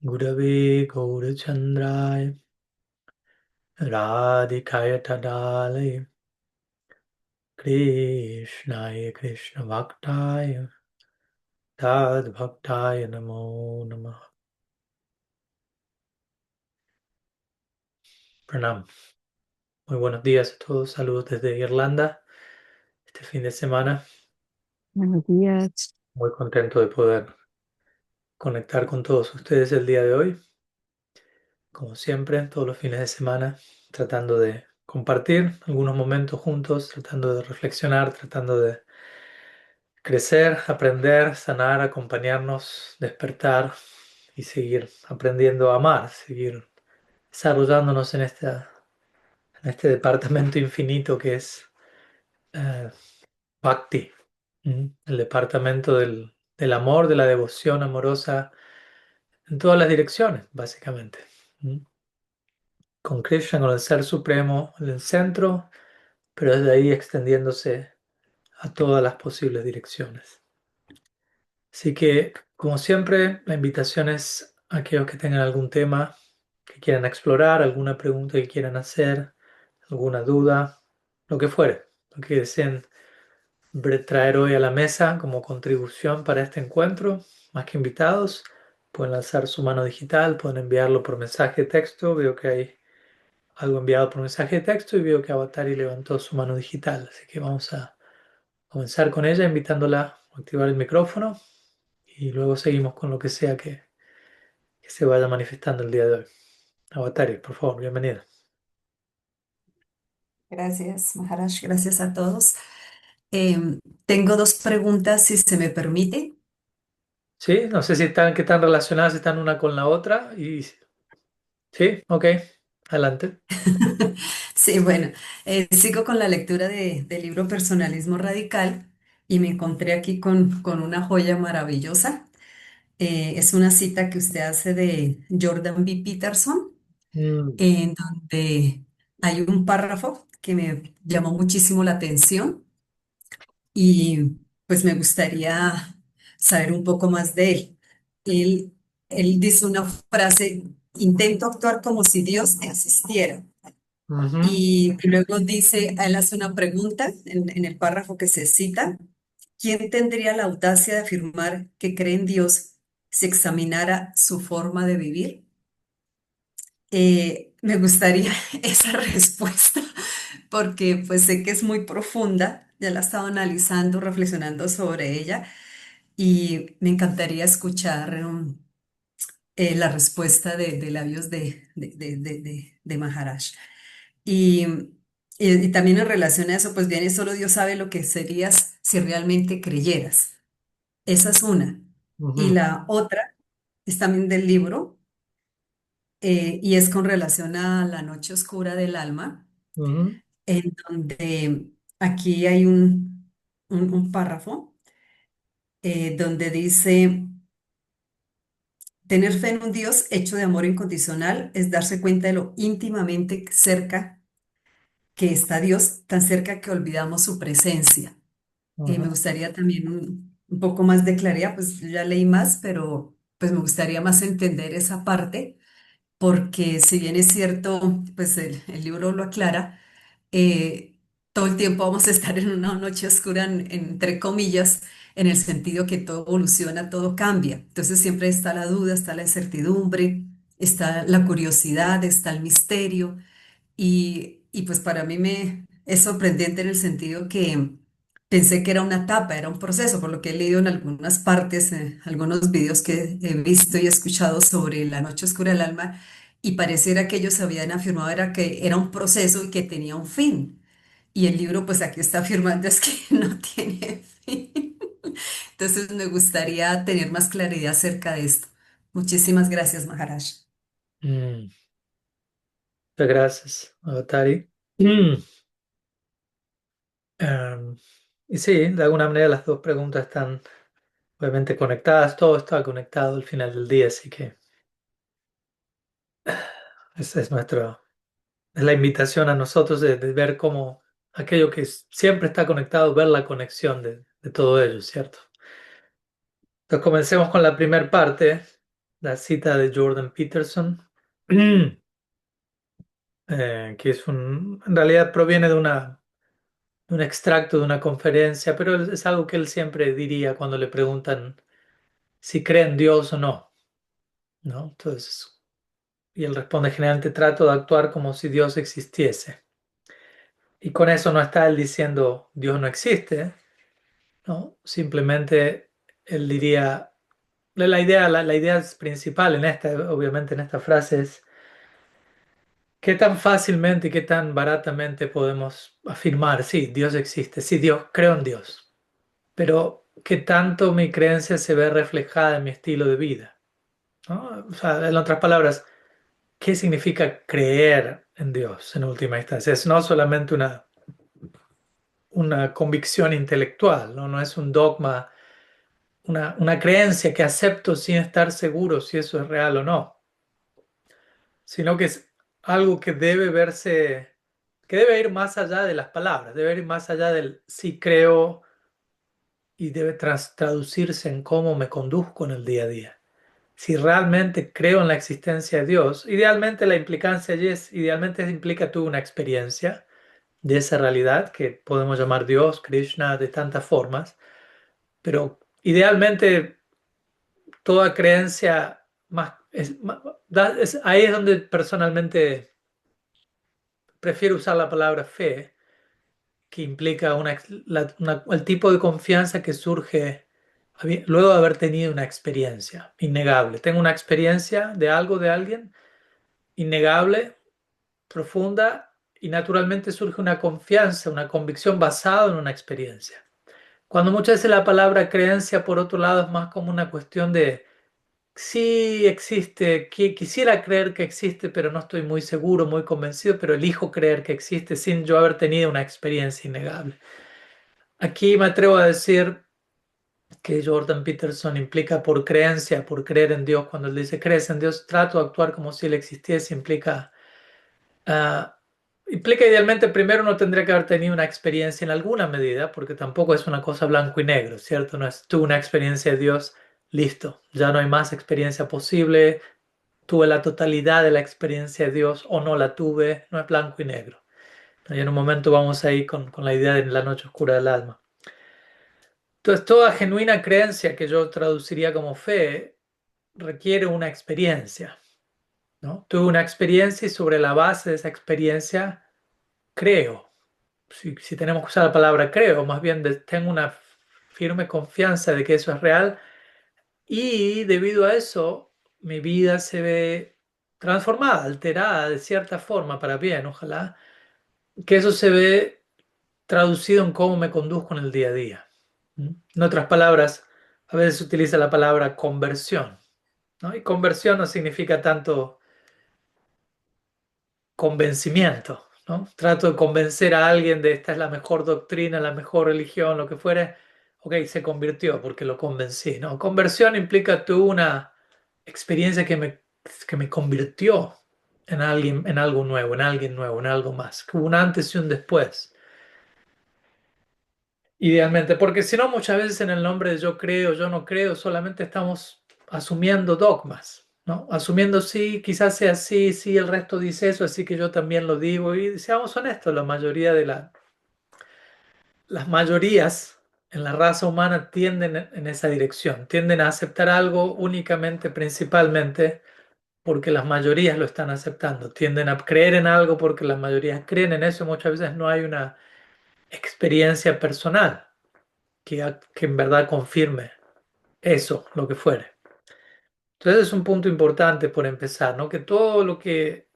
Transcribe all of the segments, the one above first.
Gurave Gaurachandraya Radhikaya Tadalaya Krishnaya Krishna Bhaktaya Tad Bhaktaya Namo Namah. Pranam. Muy buenos días a todos. Saludos desde Irlanda. Este fin de semana, Buenos días. muy contento de poder conectar con todos ustedes el día de hoy. Como siempre, todos los fines de semana, tratando de compartir algunos momentos juntos, tratando de reflexionar, tratando de crecer, aprender, sanar, acompañarnos, despertar y seguir aprendiendo a amar, seguir desarrollándonos en este departamento infinito que es eh, Bhakti, el departamento del amor, de la devoción amorosa en todas las direcciones, básicamente. ¿Mm? Con Krishna, con el Ser Supremo en el centro, pero desde ahí extendiéndose a todas las posibles direcciones. Así que, como siempre, la invitación es a aquellos que tengan algún tema que quieran explorar, alguna pregunta que quieran hacer, alguna duda, lo que fuere, lo que deseen traer hoy a la mesa como contribución para este encuentro, más que invitados, pueden lanzar su mano digital, pueden enviarlo por mensaje de texto. Veo que hay algo enviado por mensaje de texto y veo que Avatari levantó su mano digital, así que vamos a comenzar con ella, invitándola a activar el micrófono y luego seguimos con lo que sea que se vaya manifestando el día de hoy. Avatari, por favor, bienvenida. Gracias, Maharaj. Gracias a todos. Tengo dos preguntas, si se me permite. Sí, no sé si están, qué están relacionadas, si están una con la otra. Y sí, ok, adelante. Sí, bueno, sigo con la lectura del libro Personalismo Radical y me encontré aquí con una joya maravillosa. Es una cita que usted hace de Jordan B. Peterson, Mm, en donde hay un párrafo que me llamó muchísimo la atención y pues me gustaría saber un poco más de él. Él, él dice una frase: intento actuar como si Dios existiera. ujú, Y luego dice, él hace una pregunta en el párrafo que se cita: ¿quién tendría la audacia de afirmar que cree en Dios si examinara su forma de vivir? Me gustaría esa respuesta porque pues sé que es muy profunda, ya la he estado analizando, reflexionando sobre ella y me encantaría escuchar la respuesta de labios de Maharaj. Y, y también en relación a eso, pues bien, solo Dios sabe lo que serías si realmente creyeras. Esa es una. Y ujú, la otra es también del libro, y es con relación a la noche oscura del alma, ujú, en donde aquí hay un párrafo donde dice: tener fe en un Dios hecho de amor incondicional es darse cuenta de lo íntimamente cerca que está Dios, tan cerca que olvidamos su presencia. Me ujú, gustaría también un poco más de claridad, pues yo ya leí más, pero pues me gustaría más entender esa parte, porque si bien es cierto, pues el libro lo aclara, eh, todo el tiempo vamos a estar en una noche oscura, entre comillas, en el sentido que todo evoluciona, todo cambia. Entonces siempre está la duda, está la incertidumbre, está la curiosidad, está el misterio. Y pues para mí me es sorprendente en el sentido que pensé que era una etapa, era un proceso, por lo que he leído en algunas partes, algunos videos que he visto y escuchado sobre la noche oscura del alma, y pareciera que ellos habían afirmado era que era un proceso y que tenía un fin. Y el libro pues aquí está afirmando es que no tiene fin. Entonces me gustaría tener más claridad acerca de esto. Muchísimas gracias, Maharaj. mm. Muchas gracias, Avatari. Mm. Em, y sí, de alguna manera las dos preguntas están obviamente conectadas, todo está conectado al final del día, así que esa es es la invitación a nosotros de ver cómo aquello que siempre está conectado, ver la conexión de todo ello, ¿cierto? Entonces comencemos con la primera parte. la cita de Jordan Peterson, que en realidad proviene de un extracto de una conferencia, pero es algo que él siempre diría cuando le preguntan si cree en Dios o no, ¿no? Entonces, y él responde generalmente trato de actuar como si Dios existiese. Y con eso no está él diciendo Dios no existe, ¿no? Simplemente él diría, la idea principal en esta, obviamente en esta frase es qué tan fácilmente y qué tan baratamente podemos afirmar, sí, Dios existe, sí, Dios, creo en Dios, pero qué tanto mi creencia se ve reflejada en mi estilo de vida, ¿no? O sea, en otras palabras, ¿qué significa creer en Dios en última instancia? Es no solamente una convicción intelectual, ¿no? No es un dogma, una creencia que acepto sin estar seguro si eso es real o no, sino que es algo que debe verse, que debe ir más allá de las palabras, debe ir más allá del sí creo y debe traducirse en cómo me conduzco en el día a día. Si realmente creo en la existencia de Dios, idealmente la implicancia allí es, idealmente implica tú una experiencia de esa realidad que podemos llamar Dios, Krishna, de tantas formas, pero idealmente toda creencia más, ahí es donde personalmente prefiero usar la palabra fe, que implica el tipo de confianza que surge luego de haber tenido una experiencia innegable. Tengo una experiencia de algo, de alguien, innegable, profunda, y naturalmente surge una confianza, una convicción basada en una experiencia. Cuando muchas veces la palabra creencia, por otro lado, es más como una cuestión de sí existe, quisiera creer que existe, pero no estoy muy seguro, muy convencido, pero elijo creer que existe sin yo haber tenido una experiencia innegable. Aquí me atrevo a decir que Jordan Peterson implica por creencia, por creer en Dios. Cuando él dice crees en Dios, trato de actuar como si él existiese, ah, implica idealmente primero uno tendría que haber tenido una experiencia en alguna medida, porque tampoco es una cosa blanco y negro, ¿cierto? No es tuve una experiencia de Dios, listo, ya no hay más experiencia posible, tuve la totalidad de la experiencia de Dios o no la tuve, no es blanco y negro. Y en un momento vamos a ir con la idea de la noche oscura del alma. Entonces, toda genuina creencia que yo traduciría como fe requiere una experiencia, ¿no? Tuve una experiencia y sobre la base de esa experiencia creo. Si tenemos que usar la palabra creo, más bien tengo una firme confianza de que eso es real y debido a eso mi vida se ve transformada, alterada de cierta forma para bien, ojalá, que eso se ve traducido en cómo me conduzco en el día a día. ¿Mm? En otras palabras, a veces se utiliza la palabra conversión, ¿no? Y conversión no significa tanto convencimiento, ¿no? Trato de convencer a alguien de esta es la mejor doctrina, la mejor religión, lo que fuere. Ok, se convirtió porque lo convencí, ¿no? Conversión implica tú una experiencia que me convirtió en alguien, en algo nuevo, en alguien nuevo, en algo más, que hubo un antes y un después. Idealmente, porque si no, muchas veces en el nombre de yo creo, yo no creo, solamente estamos asumiendo dogmas, ¿no? Asumiendo sí, quizás sea así, sí, el resto dice eso, así que yo también lo digo. Y seamos honestos, la mayoría las mayorías en la raza humana tienden en esa dirección, tienden a aceptar algo únicamente, principalmente, porque las mayorías lo están aceptando, tienden a creer en algo porque las mayorías creen en eso, muchas veces no hay una experiencia personal que en verdad confirme eso, lo que fuere. Entonces es un punto importante por empezar, ¿no? Que todo lo que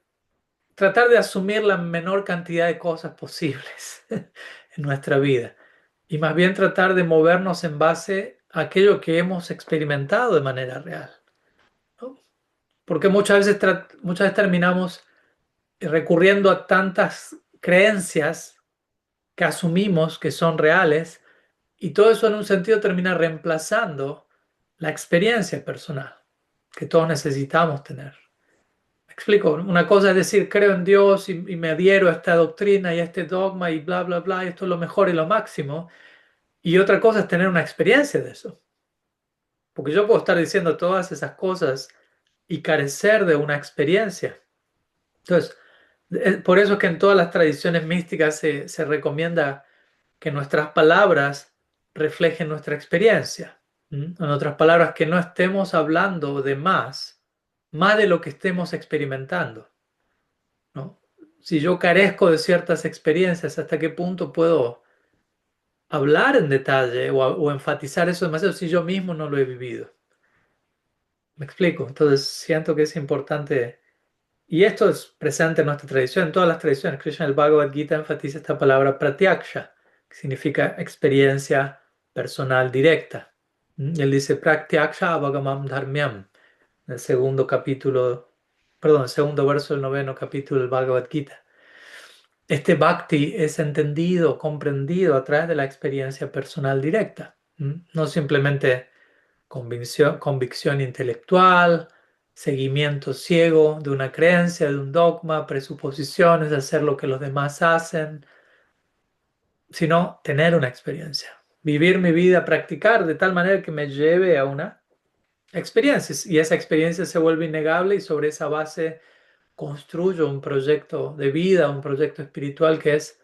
tratar de asumir la menor cantidad de cosas posibles en nuestra vida y más bien tratar de movernos en base a aquello que hemos experimentado de manera real, ¿no? Porque muchas veces terminamos recurriendo a tantas creencias que asumimos que son reales. Y todo eso en un sentido termina reemplazando la experiencia personal que todos necesitamos tener. ¿Me explico? Una cosa es decir, creo en Dios y me adhiero a esta doctrina y a este dogma y bla, bla, bla, y esto es lo mejor y lo máximo. Y otra cosa es tener una experiencia de eso. Porque yo puedo estar diciendo todas esas cosas y carecer de una experiencia. Entonces, por eso es que en todas las tradiciones místicas se recomienda que nuestras palabras reflejen nuestra experiencia. ¿Mm? En otras palabras, que no estemos hablando de más de lo que estemos experimentando, ¿no? Si yo carezco de ciertas experiencias, ¿hasta qué punto puedo hablar en detalle o enfatizar eso demasiado si yo mismo no lo he vivido? ¿Me explico? Entonces siento que es importante, y esto es presente en nuestra tradición, en todas las tradiciones. Krishna en el Bhagavad Gita enfatiza esta palabra pratyaksha, que significa experiencia personal directa. Y él dice pratyaksha avagamam dharmyam, en el segundo capítulo, perdón, el segundo verso del noveno capítulo del Bhagavad Gita. Este bhakti es entendido, comprendido a través de la experiencia personal directa, no simplemente convicción intelectual, seguimiento ciego de una creencia, de un dogma, presuposiciones, de hacer lo que los demás hacen, sino tener una experiencia, vivir mi vida, practicar de tal manera que me lleve a una experiencia y esa experiencia se vuelve innegable y sobre esa base construyo un proyecto de vida, un proyecto espiritual que es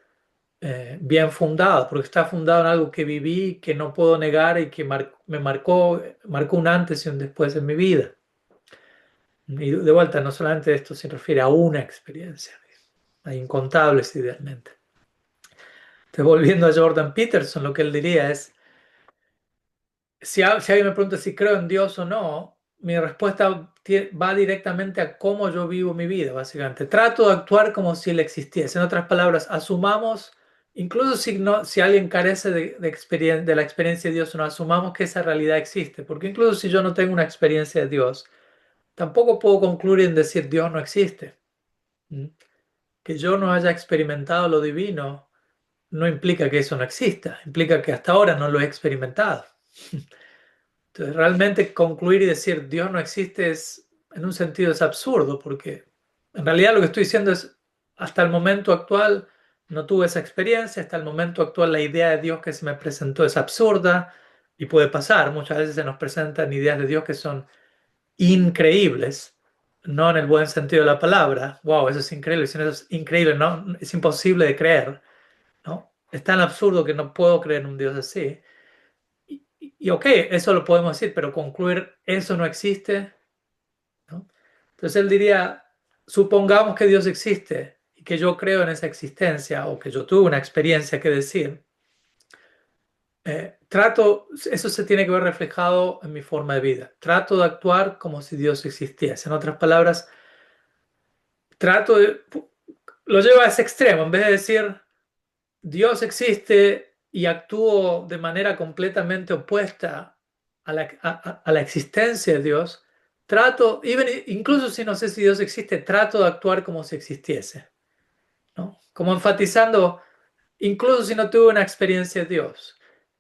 bien fundado, porque está fundado en algo que viví, que no puedo negar y que me marcó un antes y un después en mi vida. Y de vuelta, no solamente esto se refiere a una experiencia, hay incontables idealmente. Entonces, volviendo a Jordan Peterson, lo que él diría es, si alguien me pregunta si creo en Dios o no, mi respuesta va directamente a cómo yo vivo mi vida, básicamente. Trato de actuar como si Él existiese. En otras palabras, asumamos, incluso si, no, si alguien carece de la experiencia de Dios o no, asumamos que esa realidad existe. Porque incluso si yo no tengo una experiencia de Dios, tampoco puedo concluir en decir Dios no existe. ¿Mm? Que yo no haya experimentado lo divino no implica que eso no exista, implica que hasta ahora no lo he experimentado. Entonces, realmente concluir y decir Dios no existe es, en un sentido, es absurdo, porque en realidad lo que estoy diciendo es, hasta el momento actual no tuve esa experiencia, hasta el momento actual la idea de Dios que se me presentó es absurda y puede pasar. Muchas veces se nos presentan ideas de Dios que son increíbles, no en el buen sentido de la palabra. Wow, eso es increíble, sino eso es increíble, no, es imposible de creer, ¿no? Es tan absurdo que no puedo creer en un Dios así. Y ok, eso lo podemos decir, pero concluir eso no existe, ¿no? Entonces él diría, supongamos que Dios existe y que yo creo en esa existencia o que yo tuve una experiencia que decir, eso se tiene que ver reflejado en mi forma de vida. Trato de actuar como si Dios existiese. En otras palabras, trato de, lo llevo a ese extremo, en vez de decir, Dios existe y actúo de manera completamente opuesta a la existencia de Dios, incluso si no sé si Dios existe, trato de actuar como si existiese, ¿no? Como enfatizando, incluso si no tuve una experiencia de Dios,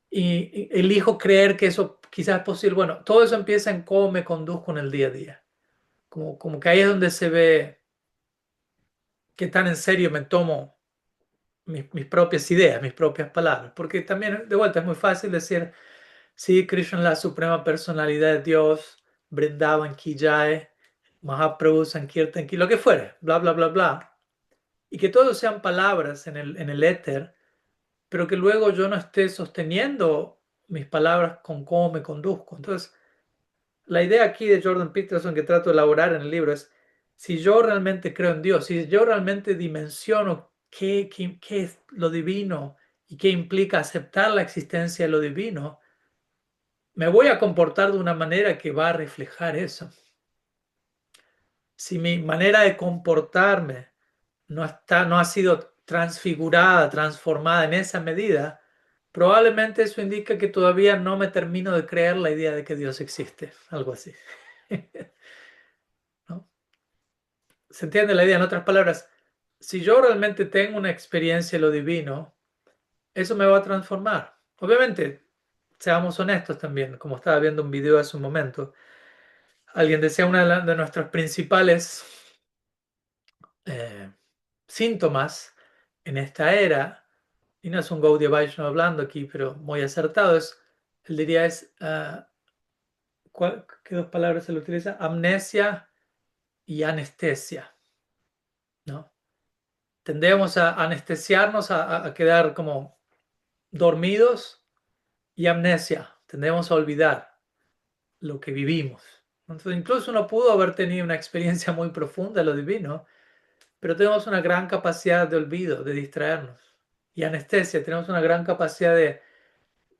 y elijo creer que eso quizás es posible. Bueno, todo eso empieza en cómo me conduzco en el día a día, como que ahí es donde se ve qué tan en serio me tomo mis propias ideas, mis propias palabras. Porque también, de vuelta, es muy fácil decir, sí, Krishna es la suprema personalidad de Dios, Vrindavan ki jai, Mahaprabhu Sankirtan ki, lo que fuere, bla, bla, bla, bla. Y que todos sean palabras en el éter, pero que luego yo no esté sosteniendo mis palabras con cómo me conduzco. Entonces, la idea aquí de Jordan Peterson que trato de elaborar en el libro es, si yo realmente creo en Dios, si yo realmente dimensiono qué es lo divino y qué implica aceptar la existencia de lo divino, me voy a comportar de una manera que va a reflejar eso. Si mi manera de comportarme no ha sido transfigurada, transformada en esa medida, probablemente eso indica que todavía no me termino de creer la idea de que Dios existe, algo así. ¿No? ¿Se entiende la idea? En otras palabras, si yo realmente tengo una experiencia de lo divino, eso me va a transformar. Obviamente, seamos honestos también, como estaba viendo un video hace un momento, alguien decía una de nuestras principales eh, síntomas en esta era, y no es un Gaudiya Vaishnava hablando aquí, pero muy acertado, él diría ¿qué dos palabras se le utiliza? Amnesia y anestesia, ¿no? Tendemos a anestesiarnos, a quedar como dormidos y amnesia. Tendemos a olvidar lo que vivimos. Entonces, incluso uno pudo haber tenido una experiencia muy profunda de lo divino, pero tenemos una gran capacidad de olvido, de distraernos. Y anestesia, tenemos una gran capacidad de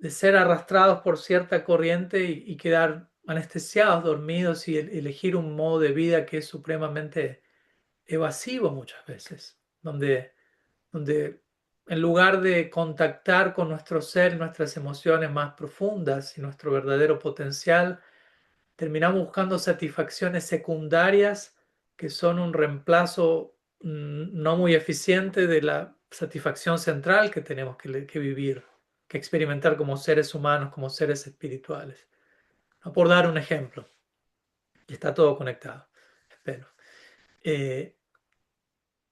ser arrastrados por cierta corriente y quedar anestesiados, dormidos y elegir un modo de vida que es supremamente evasivo muchas veces, donde en lugar de contactar con nuestro ser, nuestras emociones más profundas y nuestro verdadero potencial, terminamos buscando satisfacciones secundarias que son un reemplazo no muy eficiente de la satisfacción central que tenemos que vivir, que experimentar como seres humanos, como seres espirituales. ¿No? Por dar un ejemplo, y está todo conectado, espero. Eh,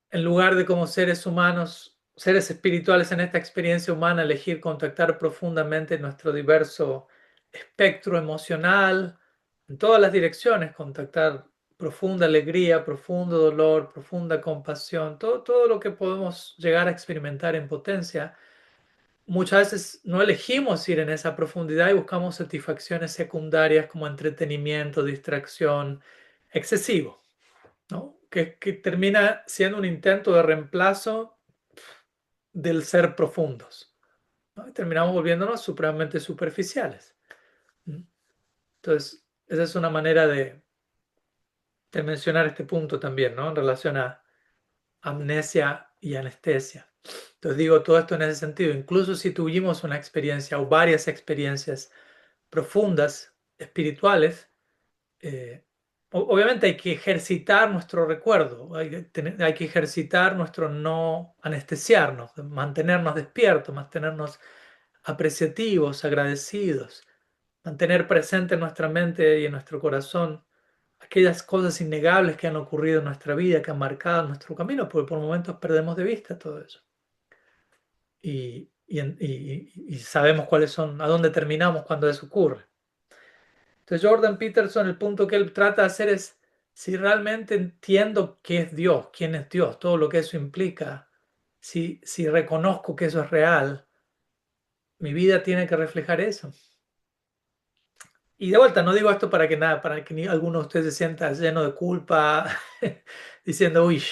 en lugar de como seres humanos, seres espirituales en esta experiencia humana, elegir contactar profundamente nuestro diverso espectro emocional, en todas las direcciones, contactar profunda alegría, profundo dolor, profunda compasión, todo lo que podemos llegar a experimentar en potencia. Muchas veces no elegimos ir en esa profundidad y buscamos satisfacciones secundarias como entretenimiento, distracción, excesivo, ¿no? Que termina siendo un intento de reemplazo del ser profundos, ¿no? Y terminamos volviéndonos supremamente superficiales. ¿Mm? Entonces, esa es una manera de mencionar este punto también, ¿no? En relación a amnesia y anestesia. Entonces digo todo esto en ese sentido, incluso si tuvimos una experiencia o varias experiencias profundas, espirituales, eh, obviamente hay que ejercitar nuestro recuerdo, hay que ejercitar nuestro no anestesiarnos, mantenernos despiertos, mantenernos apreciativos, agradecidos, mantener presente en nuestra mente y en nuestro corazón aquellas cosas innegables que han ocurrido en nuestra vida, que han marcado nuestro camino, porque por momentos perdemos de vista todo eso. Y sabemos cuáles son, a dónde terminamos cuando eso ocurre. Entonces Jordan Peterson, el punto que él trata de hacer es, si realmente entiendo qué es Dios, quién es Dios, todo lo que eso implica, si reconozco que eso es real, mi vida tiene que reflejar eso. Y de vuelta, no digo esto para que nada, para que ni alguno de ustedes se sienta lleno de culpa, diciendo, uy,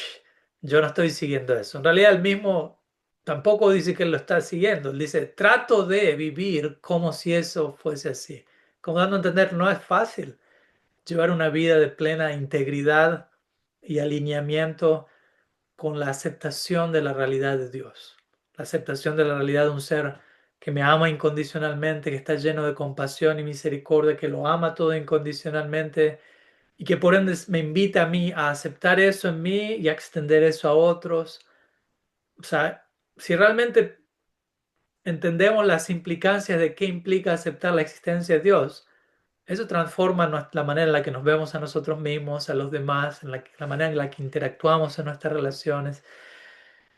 yo no estoy siguiendo eso. En realidad, él mismo tampoco dice que él lo está siguiendo. Él dice, trato de vivir como si eso fuese así. Como dando a entender, no es fácil llevar una vida de plena integridad y alineamiento con la aceptación de la realidad de Dios, la aceptación de la realidad de un ser que me ama incondicionalmente, que está lleno de compasión y misericordia, que lo ama todo incondicionalmente y que por ende me invita a mí a aceptar eso en mí y a extender eso a otros. O sea, si realmente entendemos las implicancias de qué implica aceptar la existencia de Dios, eso transforma la manera en la que nos vemos a nosotros mismos, a los demás, en la manera en la que interactuamos en nuestras relaciones.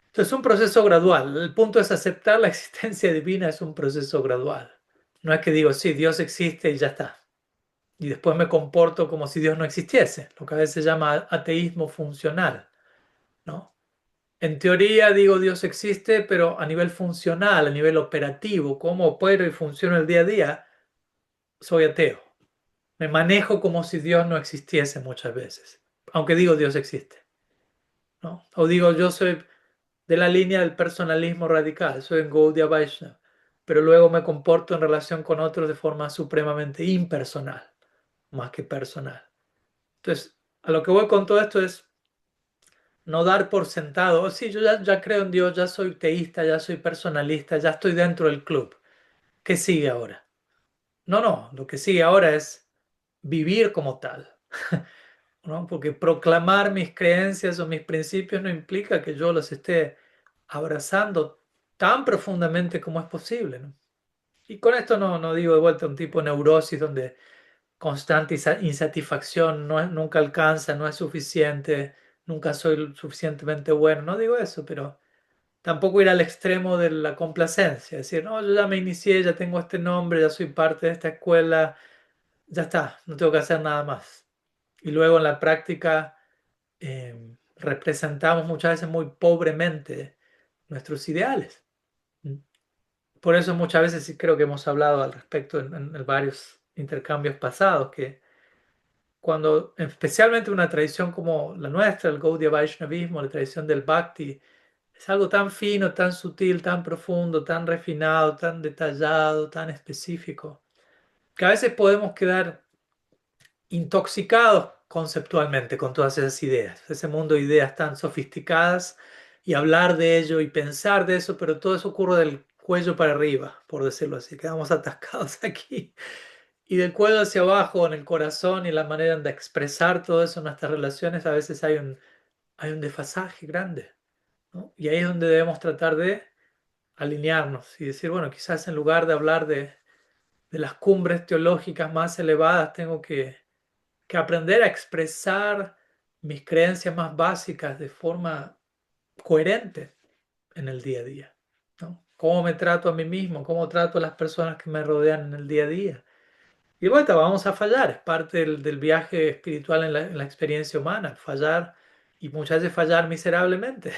Entonces, es un proceso gradual. El punto es aceptar la existencia divina, es un proceso gradual. No es que digo, sí, Dios existe y ya está. Y después me comporto como si Dios no existiese, lo que a veces se llama ateísmo funcional, ¿no? En teoría digo Dios existe, pero a nivel funcional, a nivel operativo, cómo opero y funciono el día a día, soy ateo. Me manejo como si Dios no existiese muchas veces, aunque digo Dios existe, ¿no? O digo yo soy de la línea del personalismo radical, soy en Gaudiya Vaishnava, pero luego me comporto en relación con otros de forma supremamente impersonal, más que personal. Entonces, a lo que voy con todo esto es no dar por sentado, oh, sí, yo ya creo en Dios, ya soy teísta, ya soy personalista, ya estoy dentro del club. ¿Qué sigue ahora? No, lo que sigue ahora es vivir como tal, ¿no? Porque proclamar mis creencias o mis principios no implica que yo los esté abrazando tan profundamente como es posible, ¿no? Y con esto no digo de vuelta un tipo de neurosis donde constante insatisfacción nunca alcanza, no es suficiente, nunca soy lo suficientemente bueno, no digo eso, pero tampoco ir al extremo de la complacencia, decir, no, yo ya me inicié, ya tengo este nombre, ya soy parte de esta escuela, ya está, no tengo que hacer nada más. Y luego en la práctica representamos muchas veces muy pobremente nuestros ideales. ¿Mm? Por eso muchas veces sí creo que hemos hablado al respecto en varios intercambios pasados, que cuando, especialmente una tradición como la nuestra, el Gaudiya Vaishnavismo, la tradición del Bhakti, es algo tan fino, tan sutil, tan profundo, tan refinado, tan detallado, tan específico, que a veces podemos quedar intoxicados conceptualmente con todas esas ideas, ese mundo de ideas tan sofisticadas y hablar de ello y pensar de eso, pero todo eso ocurre del cuello para arriba, por decirlo así, quedamos atascados aquí. Y del cuello hacia abajo, en el corazón y la manera de expresar todo eso en nuestras relaciones, a veces hay un desfasaje grande, ¿no? Y ahí es donde debemos tratar de alinearnos y decir, bueno, quizás en lugar de hablar de las cumbres teológicas más elevadas, tengo que aprender a expresar mis creencias más básicas de forma coherente en el día a día, ¿no? Cómo me trato a mí mismo, cómo trato a las personas que me rodean en el día a día. Y de vuelta, vamos a fallar, es parte del viaje espiritual en la experiencia humana, fallar y muchas veces fallar miserablemente.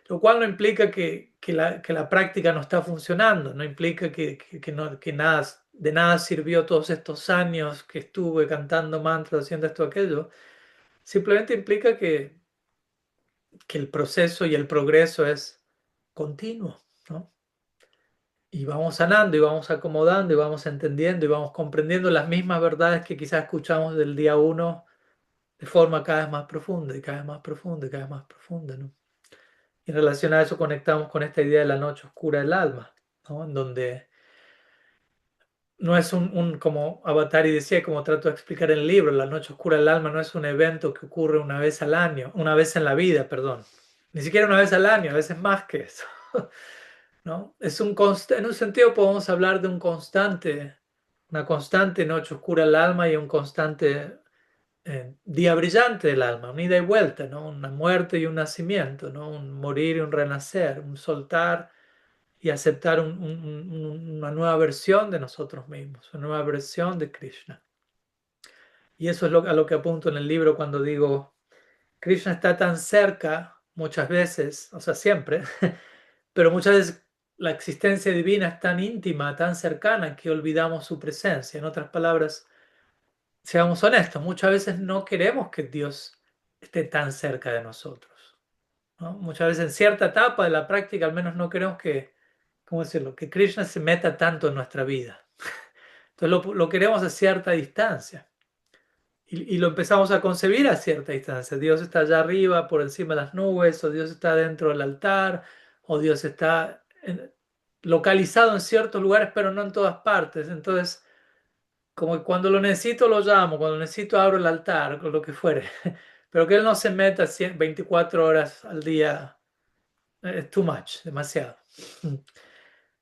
Lo cual no implica que la práctica no está funcionando, no implica que nada, de nada sirvió todos estos años que estuve cantando mantras, haciendo esto, aquello. Simplemente implica que el proceso y el progreso es continuo, ¿no? Y vamos sanando y vamos acomodando y vamos entendiendo y vamos comprendiendo las mismas verdades que quizás escuchamos del día uno de forma cada vez más profunda y cada vez más profunda y cada vez más profunda, ¿no? Y en relación a eso conectamos con esta idea de la noche oscura del alma, ¿no? En donde no es como Avatar y decía, como trato de explicar en el libro, la noche oscura del alma no es un evento que ocurre una vez al año, una vez en la vida, perdón. Ni siquiera una vez al año, a veces más que eso. ¿No? En un sentido podemos hablar de una constante noche oscura del alma y un constante día brillante del alma, una ida y vuelta, ¿no? Una muerte y un nacimiento, ¿no? Un morir y un renacer, un soltar y aceptar una nueva versión de nosotros mismos, una nueva versión de Krishna. Y eso es a lo que apunto en el libro cuando digo, Krishna está tan cerca muchas veces, o sea, siempre, pero muchas veces la existencia divina es tan íntima, tan cercana, que olvidamos su presencia. En otras palabras, seamos honestos, muchas veces no queremos que Dios esté tan cerca de nosotros, ¿no? Muchas veces en cierta etapa de la práctica al menos no queremos ¿cómo decirlo?, que Krishna se meta tanto en nuestra vida. Entonces lo queremos a cierta distancia y lo empezamos a concebir a cierta distancia. Dios está allá arriba, por encima de las nubes, o Dios está dentro del altar, o Dios está localizado en ciertos lugares, pero no en todas partes. Entonces, como que cuando lo necesito lo llamo, cuando lo necesito abro el altar, con lo que fuere. Pero que Él no se meta 24 horas al día, es too much, demasiado.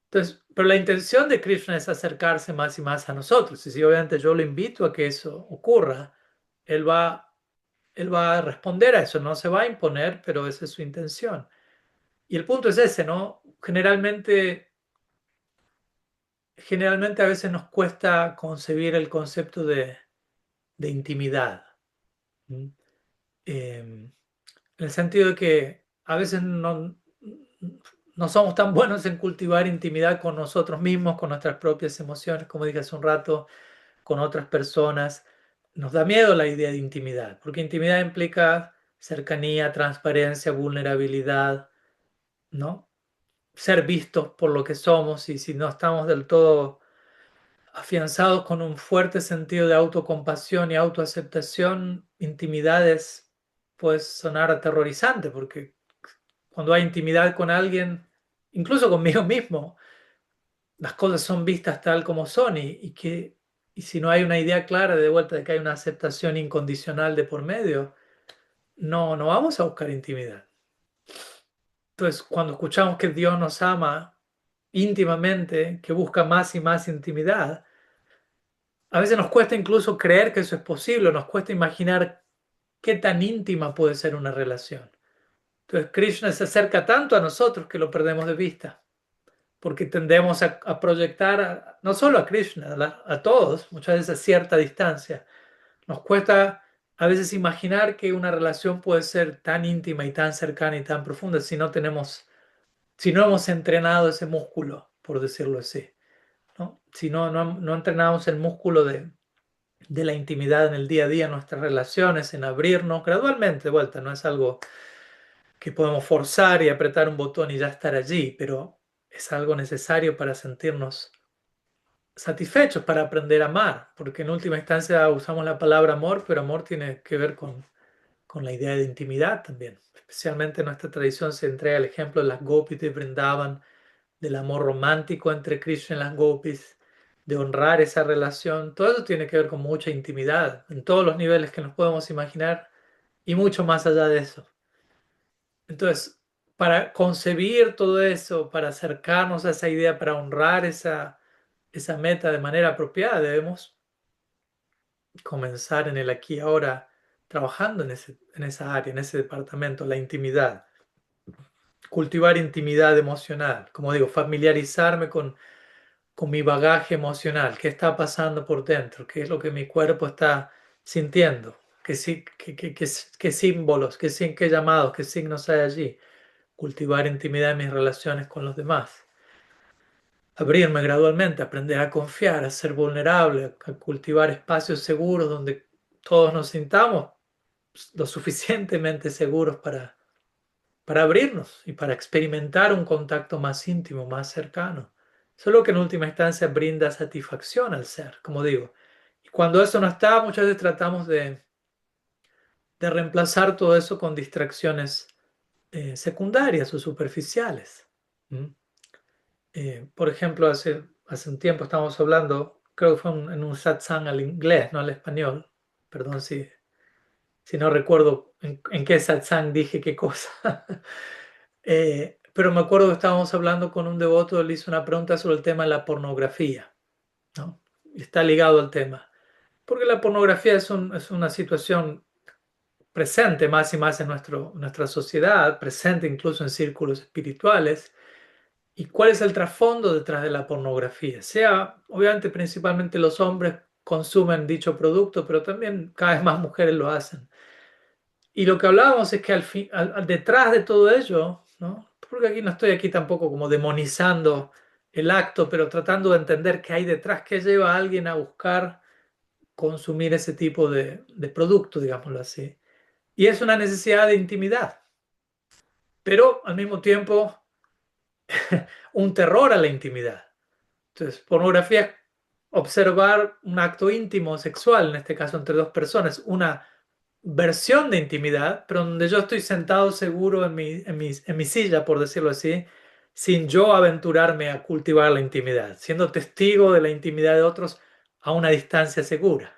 Entonces, pero la intención de Krishna es acercarse más y más a nosotros. Y si obviamente yo lo invito a que eso ocurra, Él va, Él va a responder a eso, no se va a imponer, pero esa es su intención. Y el punto es ese, ¿no? Generalmente a veces nos cuesta concebir el concepto de intimidad. ¿Mm? En el sentido de que a veces no somos tan buenos en cultivar intimidad con nosotros mismos, con nuestras propias emociones, como dije hace un rato, con otras personas. Nos da miedo la idea de intimidad, porque intimidad implica cercanía, transparencia, vulnerabilidad, ¿no? Ser vistos por lo que somos y si no estamos del todo afianzados con un fuerte sentido de autocompasión y autoaceptación, intimidades puede sonar aterrorizante, porque cuando hay intimidad con alguien, incluso conmigo mismo, las cosas son vistas tal como son y si no hay una idea clara de vuelta de que hay una aceptación incondicional de por medio, no vamos a buscar intimidad. Entonces, cuando escuchamos que Dios nos ama íntimamente, que busca más y más intimidad, a veces nos cuesta incluso creer que eso es posible, nos cuesta imaginar qué tan íntima puede ser una relación. Entonces, Krishna se acerca tanto a nosotros que lo perdemos de vista, porque tendemos a proyectar no solo a Krishna, a todos, muchas veces a cierta distancia. Nos cuesta a veces imaginar que una relación puede ser tan íntima y tan cercana y tan profunda si no hemos entrenado ese músculo, por decirlo así, ¿no? Si no entrenamos el músculo de la intimidad en el día a día, en nuestras relaciones, en abrirnos gradualmente, de vuelta, no es algo que podemos forzar y apretar un botón y ya estar allí, pero es algo necesario para sentirnos satisfechos, para aprender a amar, porque en última instancia usamos la palabra amor, pero amor tiene que ver con la idea de intimidad también. Especialmente en nuestra tradición se entrega el ejemplo de las gopis de Vrindavan, del amor romántico entre Krishna y las gopis, de honrar esa relación. Todo eso tiene que ver con mucha intimidad, en todos los niveles que nos podemos imaginar y mucho más allá de eso. Entonces, para concebir todo eso, para acercarnos a esa idea, para honrar esa meta de manera apropiada, debemos comenzar en el aquí y ahora, trabajando en esa área, en ese departamento, la intimidad, cultivar intimidad emocional, como digo, familiarizarme con mi bagaje emocional, qué está pasando por dentro, qué es lo que mi cuerpo está sintiendo, qué símbolos, qué llamados, qué signos hay allí, cultivar intimidad en mis relaciones con los demás, abrirme gradualmente, aprender a confiar, a ser vulnerable, a cultivar espacios seguros donde todos nos sintamos lo suficientemente seguros para abrirnos y para experimentar un contacto más íntimo, más cercano. Solo que en última instancia brinda satisfacción al ser, como digo. Y cuando eso no está, muchas veces tratamos de reemplazar todo eso con distracciones secundarias o superficiales. ¿Mm? Por ejemplo, hace un tiempo estábamos hablando, creo que fue en un satsang al inglés, no al español. Perdón si no recuerdo en qué satsang dije qué cosa. Pero me acuerdo que estábamos hablando con un devoto, él hizo una pregunta sobre el tema de la pornografía, ¿no? Y está ligado al tema. Porque la pornografía es una situación presente más y más en nuestra sociedad, presente incluso en círculos espirituales. ¿Y cuál es el trasfondo detrás de la pornografía? Sea, obviamente, principalmente los hombres consumen dicho producto, pero también cada vez más mujeres lo hacen. Y lo que hablábamos es que detrás de todo ello, ¿no? Porque aquí no estoy aquí tampoco como demonizando el acto, pero tratando de entender qué hay detrás, qué lleva a alguien a buscar consumir ese tipo de producto, digámoslo así. Y es una necesidad de intimidad, pero al mismo tiempo un terror a la intimidad. Entonces, pornografía es observar un acto íntimo sexual, en este caso entre dos personas, una versión de intimidad, pero donde yo estoy sentado seguro en mi silla, por decirlo así, sin yo aventurarme a cultivar la intimidad, siendo testigo de la intimidad de otros a una distancia segura.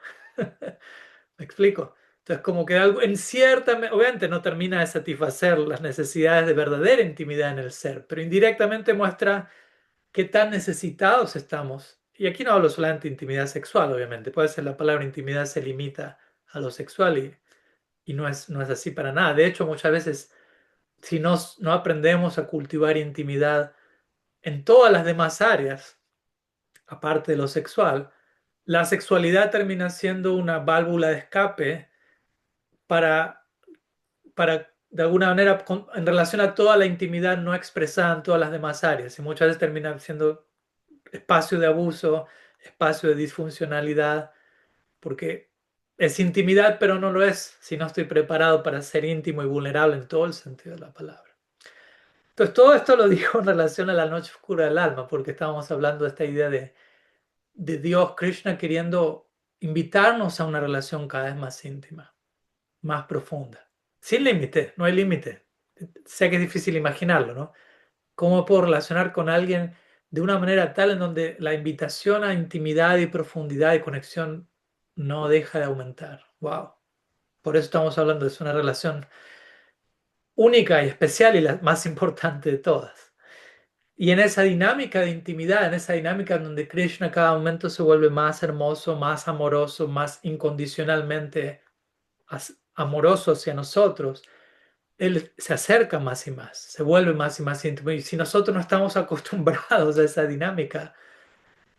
¿Me explico? Entonces, como que algo, obviamente no termina de satisfacer las necesidades de verdadera intimidad en el ser, pero indirectamente muestra qué tan necesitados estamos. Y aquí no hablo solamente de intimidad sexual, obviamente. Puede ser la palabra intimidad se limita a lo sexual y no es así para nada. De hecho, muchas veces, si no aprendemos a cultivar intimidad en todas las demás áreas, aparte de lo sexual, la sexualidad termina siendo una válvula de escape para, para de alguna manera, en relación a toda la intimidad no expresada en todas las demás áreas. Y muchas veces termina siendo espacio de abuso, espacio de disfuncionalidad, porque es intimidad, pero no lo es si no estoy preparado para ser íntimo y vulnerable en todo el sentido de la palabra. Entonces, todo esto lo digo en relación a la noche oscura del alma, porque estábamos hablando de esta idea de Dios, Krishna, queriendo invitarnos a una relación cada vez más íntima, más profunda, sin límite, no hay límite. Sé que es difícil imaginarlo, ¿no? ¿Cómo puedo relacionar con alguien de una manera tal en donde la invitación a intimidad y profundidad y conexión no deja de aumentar? Wow. Por eso estamos hablando de una relación única y especial y la más importante de todas. Y en esa dinámica de intimidad, en esa dinámica en donde Krishna cada momento se vuelve más hermoso, más amoroso, más incondicionalmente amoroso hacia nosotros, Él se acerca más y más, se vuelve más y más íntimo. Y si nosotros no estamos acostumbrados a esa dinámica,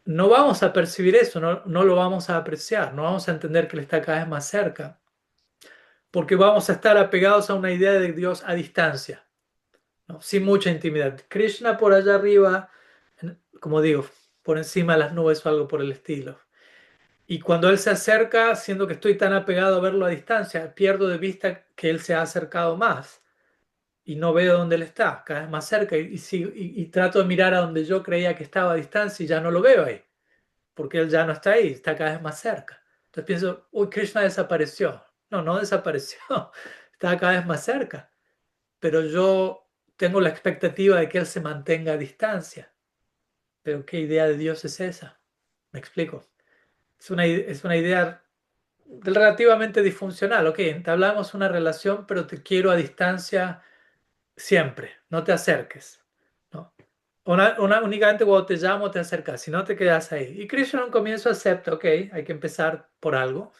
no vamos a percibir eso, no lo vamos a apreciar, no vamos a entender que Él está cada vez más cerca. porque vamos a estar apegados a una idea de Dios a distancia, ¿no? Sin mucha intimidad. Krishna por allá arriba, como digo, por encima de las nubes o algo por el estilo. Y cuando Él se acerca, siendo que estoy tan apegado a verlo a distancia, pierdo de vista que Él se ha acercado más y no veo dónde Él está, cada vez más cerca, y trato de mirar a donde yo creía que estaba a distancia y ya no lo veo ahí, porque Él ya no está ahí, está cada vez más cerca. Entonces pienso, uy, Krishna desapareció. No, no desapareció, está cada vez más cerca, pero yo tengo la expectativa de que Él se mantenga a distancia. Pero ¿qué idea de Dios es esa? ¿Me explico? Es una idea relativamente disfuncional. Ok, entablamos una relación, pero te quiero a distancia siempre. No te acerques, ¿no? Únicamente cuando te llamo te acercas, si no te quedas ahí. Y Krishna en un comienzo acepta, ok, hay que empezar por algo.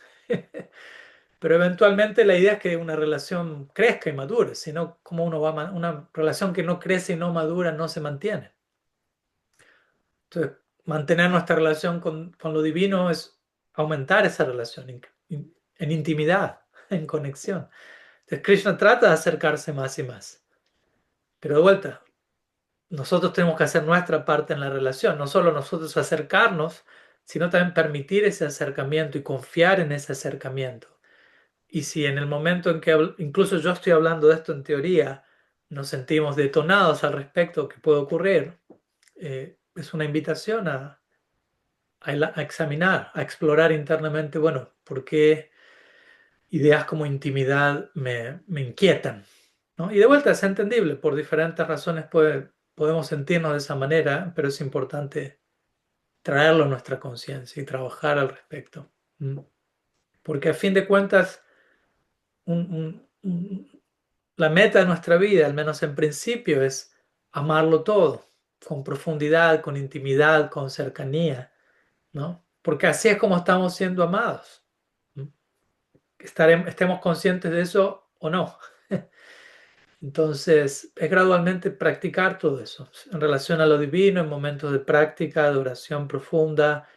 Pero eventualmente la idea es que una relación crezca y madure, si no, ¿cómo uno va una relación que no crece y no madura no se mantiene? Entonces, mantener nuestra relación con lo divino es aumentar esa relación en intimidad, en conexión. Entonces, Krishna trata de acercarse más y más. Pero de vuelta, nosotros tenemos que hacer nuestra parte en la relación, no solo nosotros acercarnos, sino también permitir ese acercamiento y confiar en ese acercamiento. Y si en el momento en que incluso yo estoy hablando de esto en teoría, nos sentimos detonados al respecto que puede ocurrir, es una invitación a examinar, a explorar internamente, bueno, por qué ideas como intimidad me inquietan, ¿no? Y de vuelta es entendible, por diferentes razones podemos sentirnos de esa manera, pero es importante traerlo a nuestra conciencia y trabajar al respecto. ¿Mm? Porque a fin de cuentas, la meta de nuestra vida, al menos en principio, es amarlo todo, con profundidad, con intimidad, con cercanía, ¿no? Porque así es como estamos siendo amados. ¿Mm? Estemos conscientes de eso o no. Entonces, es gradualmente practicar todo eso en relación a lo divino, en momentos de práctica, de oración profunda,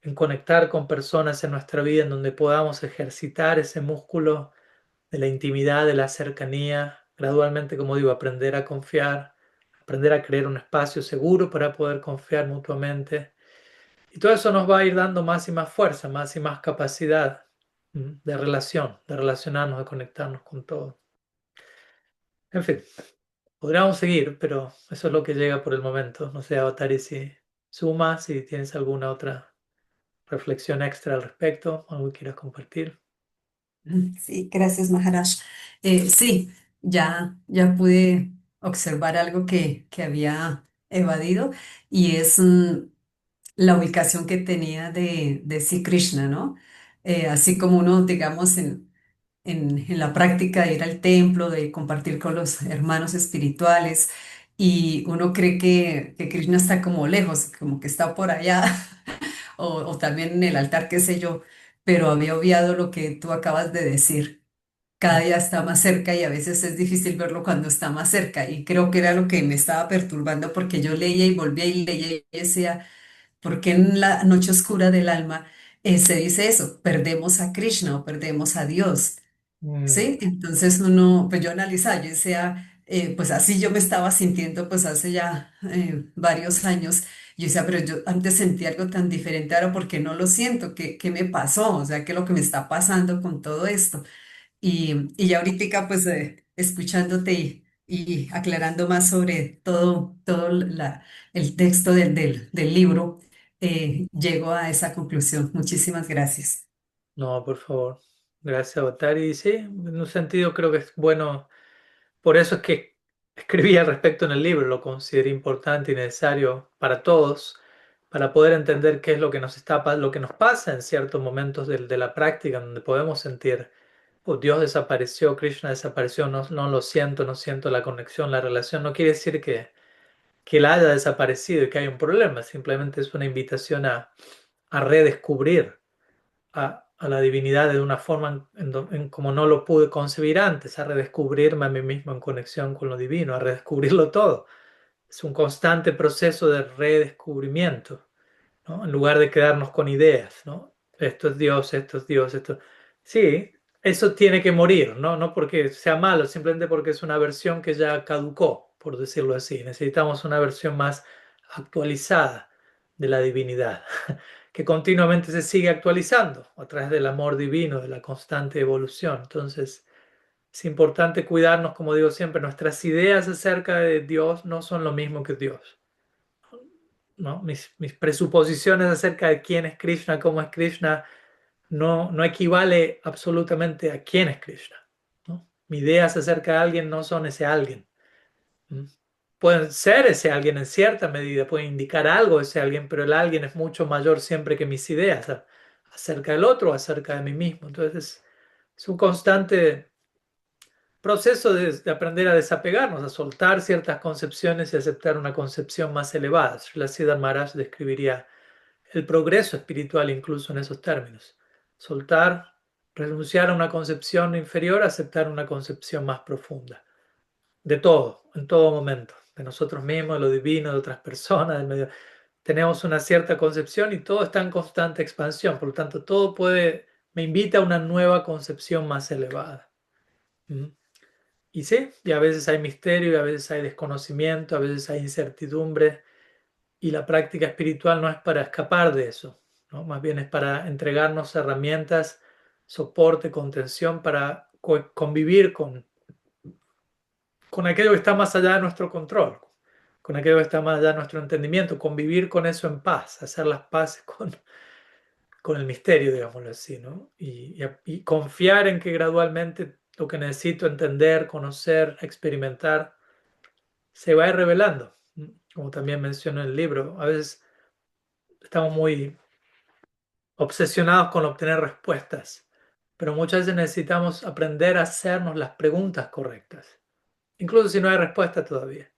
en conectar con personas en nuestra vida en donde podamos ejercitar ese músculo de la intimidad, de la cercanía, gradualmente, como digo, aprender a confiar, aprender a crear un espacio seguro para poder confiar mutuamente. Y todo eso nos va a ir dando más y más fuerza, más y más capacidad de relación, de relacionarnos, de conectarnos con todo. En fin, podríamos seguir, pero eso es lo que llega por el momento. No sé, Avatari, si sumas, si tienes alguna otra reflexión extra al respecto, algo que quieras compartir. Sí, gracias, Maharaj. Sí, ya pude observar algo que había evadido y es la ubicación que tenía de Sri Krishna, ¿no? Así como uno, digamos, en la práctica de ir al templo, de compartir con los hermanos espirituales, y uno cree que Krishna está como lejos, como que está por allá, o también en el altar, qué sé yo, pero había obviado lo que tú acabas de decir. Cada Mm, día está más cerca y a veces es difícil verlo cuando está más cerca. Y creo que era lo que me estaba perturbando porque yo leía y volvía y leía y decía, ¿por qué en la noche oscura del alma se dice eso? Perdemos a Krishna o perdemos a Dios. mm, ¿Sí? Entonces uno, pues yo analizaba, yo decía, pues así yo me estaba sintiendo pues hace ya varios años. Yo decía, pero yo antes sentí algo tan diferente, ahora ¿por qué no lo siento? ¿Qué me pasó? O sea, ¿qué es lo que me está pasando con todo esto? Y ya ahorita pues escuchándote y aclarando más sobre todo el texto del libro, llego a esa conclusión. Muchísimas gracias. no, por favor. Gracias, Avatari. Y sí, en un sentido creo que es bueno. Por eso es que escribí al respecto en el libro, lo consideré importante y necesario para todos, para poder entender qué es lo que lo que nos pasa en ciertos momentos de la práctica, donde podemos sentir, oh, Dios desapareció, Krishna desapareció, no, no lo siento, no siento la conexión, la relación. No quiere decir que él haya desaparecido y que hay un problema, simplemente es una invitación a redescubrir a la divinidad de una forma en como no lo pude concebir antes, a redescubrirme a mí mismo en conexión con lo divino, a redescubrirlo todo. Es un constante proceso de redescubrimiento, ¿no? En lugar de quedarnos con ideas, ¿no? Esto es Dios, esto es Dios, esto. Sí, eso tiene que morir, ¿no? No porque sea malo, simplemente porque es una versión que ya caducó, por decirlo así. Necesitamos una versión más actualizada de la divinidad, que continuamente se sigue actualizando a través del amor divino, de la constante evolución. Entonces, es importante cuidarnos, como digo siempre, nuestras ideas acerca de Dios no son lo mismo que Dios, ¿no? Mis presuposiciones acerca de quién es Krishna, cómo es Krishna no equivale absolutamente a quién es Krishna, ¿no? Mis ideas acerca de alguien no son ese alguien. ¿Mm? Pueden ser ese alguien en cierta medida, pueden indicar algo de ese alguien, pero el alguien es mucho mayor siempre que mis ideas acerca del otro, acerca de mí mismo. Entonces, es un constante proceso de aprender a desapegarnos, a soltar ciertas concepciones y aceptar una concepción más elevada. Srila Siddhar Maharaj describiría el progreso espiritual incluso en esos términos. Soltar, renunciar a una concepción inferior, aceptar una concepción más profunda. De todo, en todo momento. De nosotros mismos, de lo divino, de otras personas, del medio. Tenemos una cierta concepción y todo está en constante expansión. Por lo tanto, todo me invita a una nueva concepción más elevada. ¿Mm? Y sí, y a veces hay misterio, y a veces hay desconocimiento, a veces hay incertidumbre. Y la práctica espiritual no es para escapar de eso, ¿no? Más bien es para entregarnos herramientas, soporte, contención para convivir con aquello que está más allá de nuestro control, con aquello que está más allá de nuestro entendimiento, convivir con eso en paz, hacer las paces con el misterio, digámoslo así, ¿no? Y confiar en que gradualmente lo que necesito entender, conocer, experimentar, se va a ir revelando. Como también menciono en el libro, a veces estamos muy obsesionados con obtener respuestas, pero muchas veces necesitamos aprender a hacernos las preguntas correctas, incluso si no hay respuesta todavía,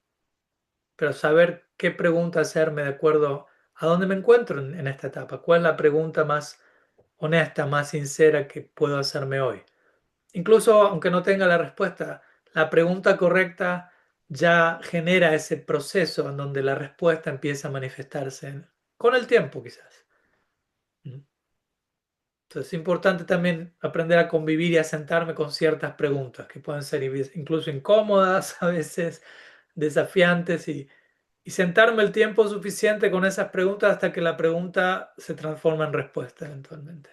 pero saber qué pregunta hacerme de acuerdo a dónde me encuentro en esta etapa, cuál es la pregunta más honesta, más sincera que puedo hacerme hoy. Incluso aunque no tenga la respuesta, la pregunta correcta ya genera ese proceso en donde la respuesta empieza a manifestarse con el tiempo quizás. ¿Mm? Entonces es importante también aprender a convivir y a sentarme con ciertas preguntas que pueden ser incluso incómodas, a veces desafiantes, y sentarme el tiempo suficiente con esas preguntas hasta que la pregunta se transforma en respuesta eventualmente.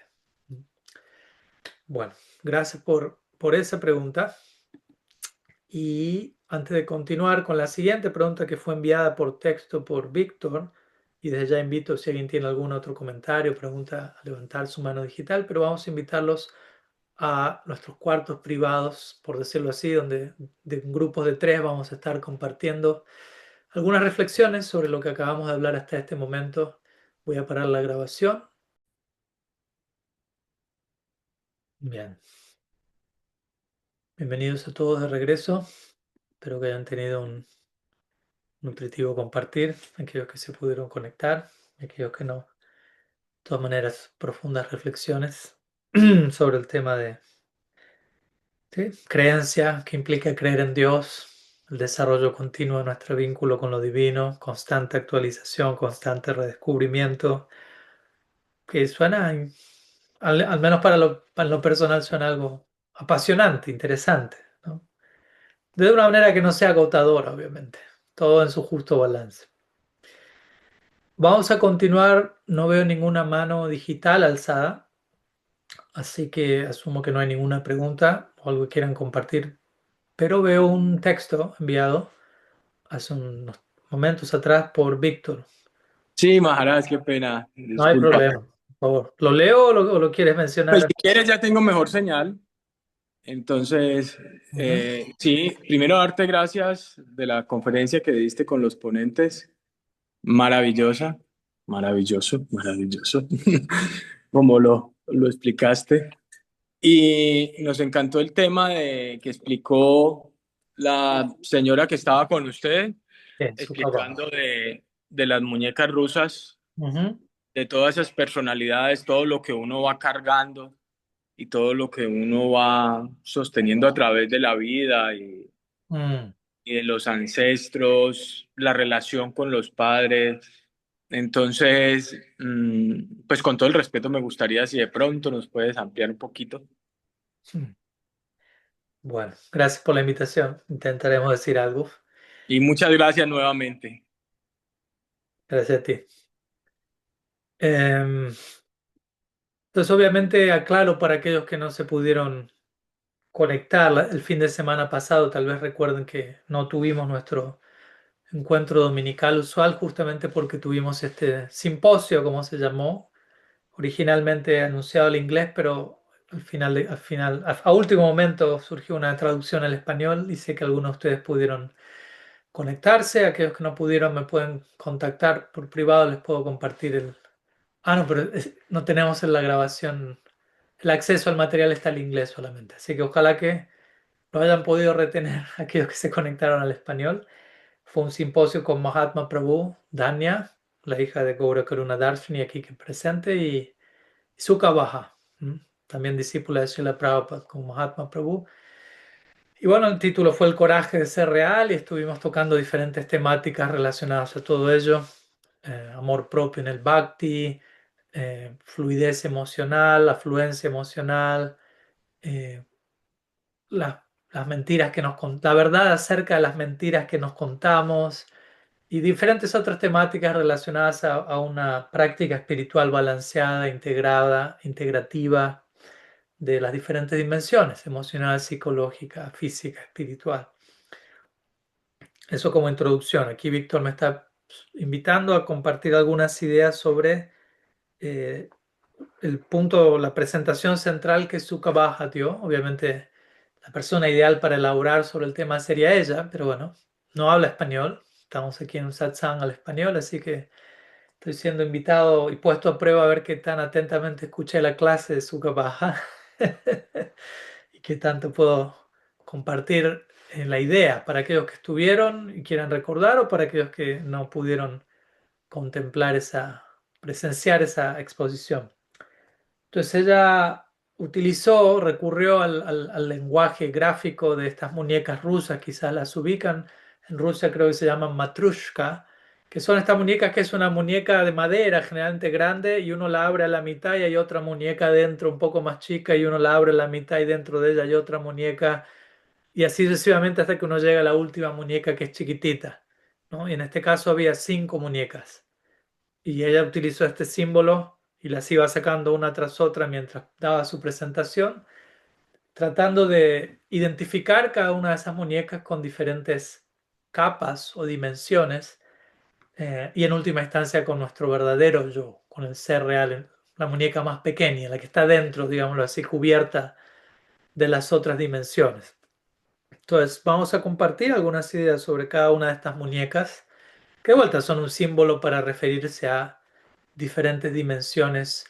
Bueno, gracias por esa pregunta. Y antes de continuar con la siguiente pregunta que fue enviada por texto por Víctor, y desde ya invito si alguien tiene algún otro comentario, pregunta, a levantar su mano digital, pero vamos a invitarlos a nuestros cuartos privados, por decirlo así, donde de grupos de tres vamos a estar compartiendo algunas reflexiones sobre lo que acabamos de hablar hasta este momento. Voy a parar la grabación. Bien, bienvenidos a todos de regreso. Espero que hayan tenido un nutritivo compartir, aquellos que se pudieron conectar, aquellos que no. De todas maneras, profundas reflexiones sobre el tema de, ¿sí?, creencia, que implica creer en Dios, el desarrollo continuo de nuestro vínculo con lo divino, constante actualización, constante redescubrimiento, que suena, al menos para lo personal, suena algo apasionante, interesante, ¿no? De una manera que no sea agotadora, obviamente, todo en su justo balance. Vamos a continuar, no veo ninguna mano digital alzada, así que asumo que no hay ninguna pregunta o algo que quieran compartir, pero veo un texto enviado hace unos momentos atrás por Víctor. Sí, Maharaj, qué pena, No hay disculpa. problema, por favor. ¿Lo leo o lo quieres Pues mencionar? si quieres ya tengo mejor señal. Entonces, Ujú. sí, primero darte gracias de la conferencia que diste con los ponentes. Maravillosa, maravilloso, maravilloso, como lo explicaste. Y nos encantó el tema que explicó la señora que estaba con usted, Bien, su papá. explicando de las muñecas rusas, Ujú. de todas esas personalidades, todo lo que uno va cargando y todo lo que uno va sosteniendo a través de la vida Mm. y de los ancestros, la relación con los padres. Entonces, pues con todo el respeto me gustaría si de pronto nos puedes ampliar un poquito. Mm. Bueno, gracias por la invitación. Intentaremos decir algo. Y muchas gracias nuevamente. Gracias a ti. Em, entonces, obviamente, aclaro para aquellos que no se pudieron conectar el fin de semana pasado, tal vez recuerden que no tuvimos nuestro encuentro dominical usual justamente porque tuvimos este simposio, como se llamó, originalmente anunciado al inglés, pero a último momento surgió una traducción al español y sé que algunos de ustedes pudieron conectarse. Aquellos que no pudieron me pueden contactar por privado, les puedo compartir el... Ah, no, pero no tenemos en la grabación, el acceso al material está en inglés solamente, así que ojalá que lo hayan podido retener aquellos que se conectaron al español. Fue un simposio con Mahatma Prabhu, Danya, la hija de Gaura Karuna Darshini aquí que presente, y Sukha Baha, también discípula de Srila Prabhupada con Mahatma Prabhu. Y bueno, el título fue El coraje de ser real y estuvimos tocando diferentes temáticas relacionadas a todo ello. Amor propio en el bhakti, fluidez emocional, afluencia emocional, eh, las, las mentiras que la verdad acerca de las mentiras que nos contamos y diferentes otras temáticas relacionadas a una práctica espiritual balanceada, integrada, integrativa de las diferentes dimensiones, emocional, psicológica, física, espiritual. Eso como introducción. Aquí Víctor me está invitando a compartir algunas ideas sobre eh, el punto, la presentación central que Sukha Baha dio. Obviamente la persona ideal para elaborar sobre el tema sería ella, pero bueno, no habla español. Estamos aquí en un satsang al español, así que estoy siendo invitado y puesto a prueba a ver qué tan atentamente escuché la clase de Sukha Baha y qué tanto puedo compartir la idea para aquellos que estuvieron y quieran recordar o para aquellos que no pudieron contemplar presenciar esa exposición. Entonces ella recurrió al lenguaje gráfico de estas muñecas rusas, quizás las ubican, en Rusia creo que se llaman matrushka, que son estas muñecas que es una muñeca de madera generalmente grande y uno la abre a la mitad y hay otra muñeca dentro un poco más chica y uno la abre a la mitad y dentro de ella hay otra muñeca y así sucesivamente hasta que uno llega a la última muñeca que es chiquitita, ¿no? Y en este caso había 5 muñecas. Y ella utilizó este símbolo y las iba sacando una tras otra mientras daba su presentación, tratando de identificar cada una de esas muñecas con diferentes capas o dimensiones, y en última instancia con nuestro verdadero yo, con el ser real, la muñeca más pequeña, la que está dentro, digámoslo así, cubierta de las otras dimensiones. Entonces, vamos a compartir algunas ideas sobre cada una de estas muñecas, que de vuelta son un símbolo para referirse a diferentes dimensiones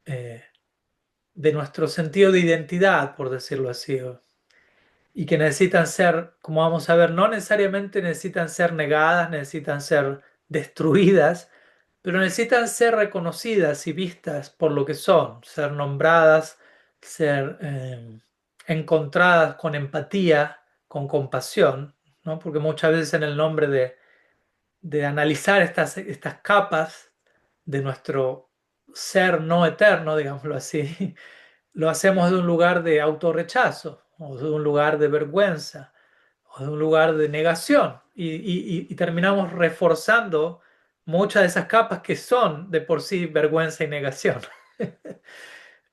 eh, de nuestro sentido de identidad, por decirlo así, y que necesitan ser, como vamos a ver, no necesariamente necesitan ser negadas, necesitan ser destruidas, pero necesitan ser reconocidas y vistas por lo que son, ser nombradas, ser encontradas con empatía, con compasión, ¿no? Porque muchas veces en el nombre de analizar estas capas de nuestro ser no eterno, digámoslo así, lo hacemos de un lugar de autorrechazo, o de un lugar de vergüenza, o de un lugar de negación, y terminamos reforzando muchas de esas capas que son de por sí vergüenza y negación.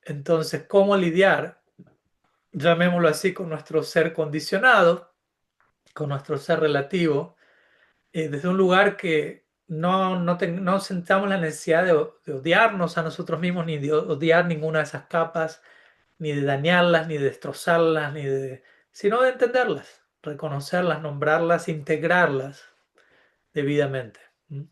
Entonces, ¿cómo lidiar, llamémoslo así, con nuestro ser condicionado, con nuestro ser relativo? Desde un lugar que no sentamos la necesidad de odiarnos a nosotros mismos, ni de odiar ninguna de esas capas, ni de dañarlas, ni de destrozarlas, sino de entenderlas, reconocerlas, nombrarlas, integrarlas debidamente. ¿Mm?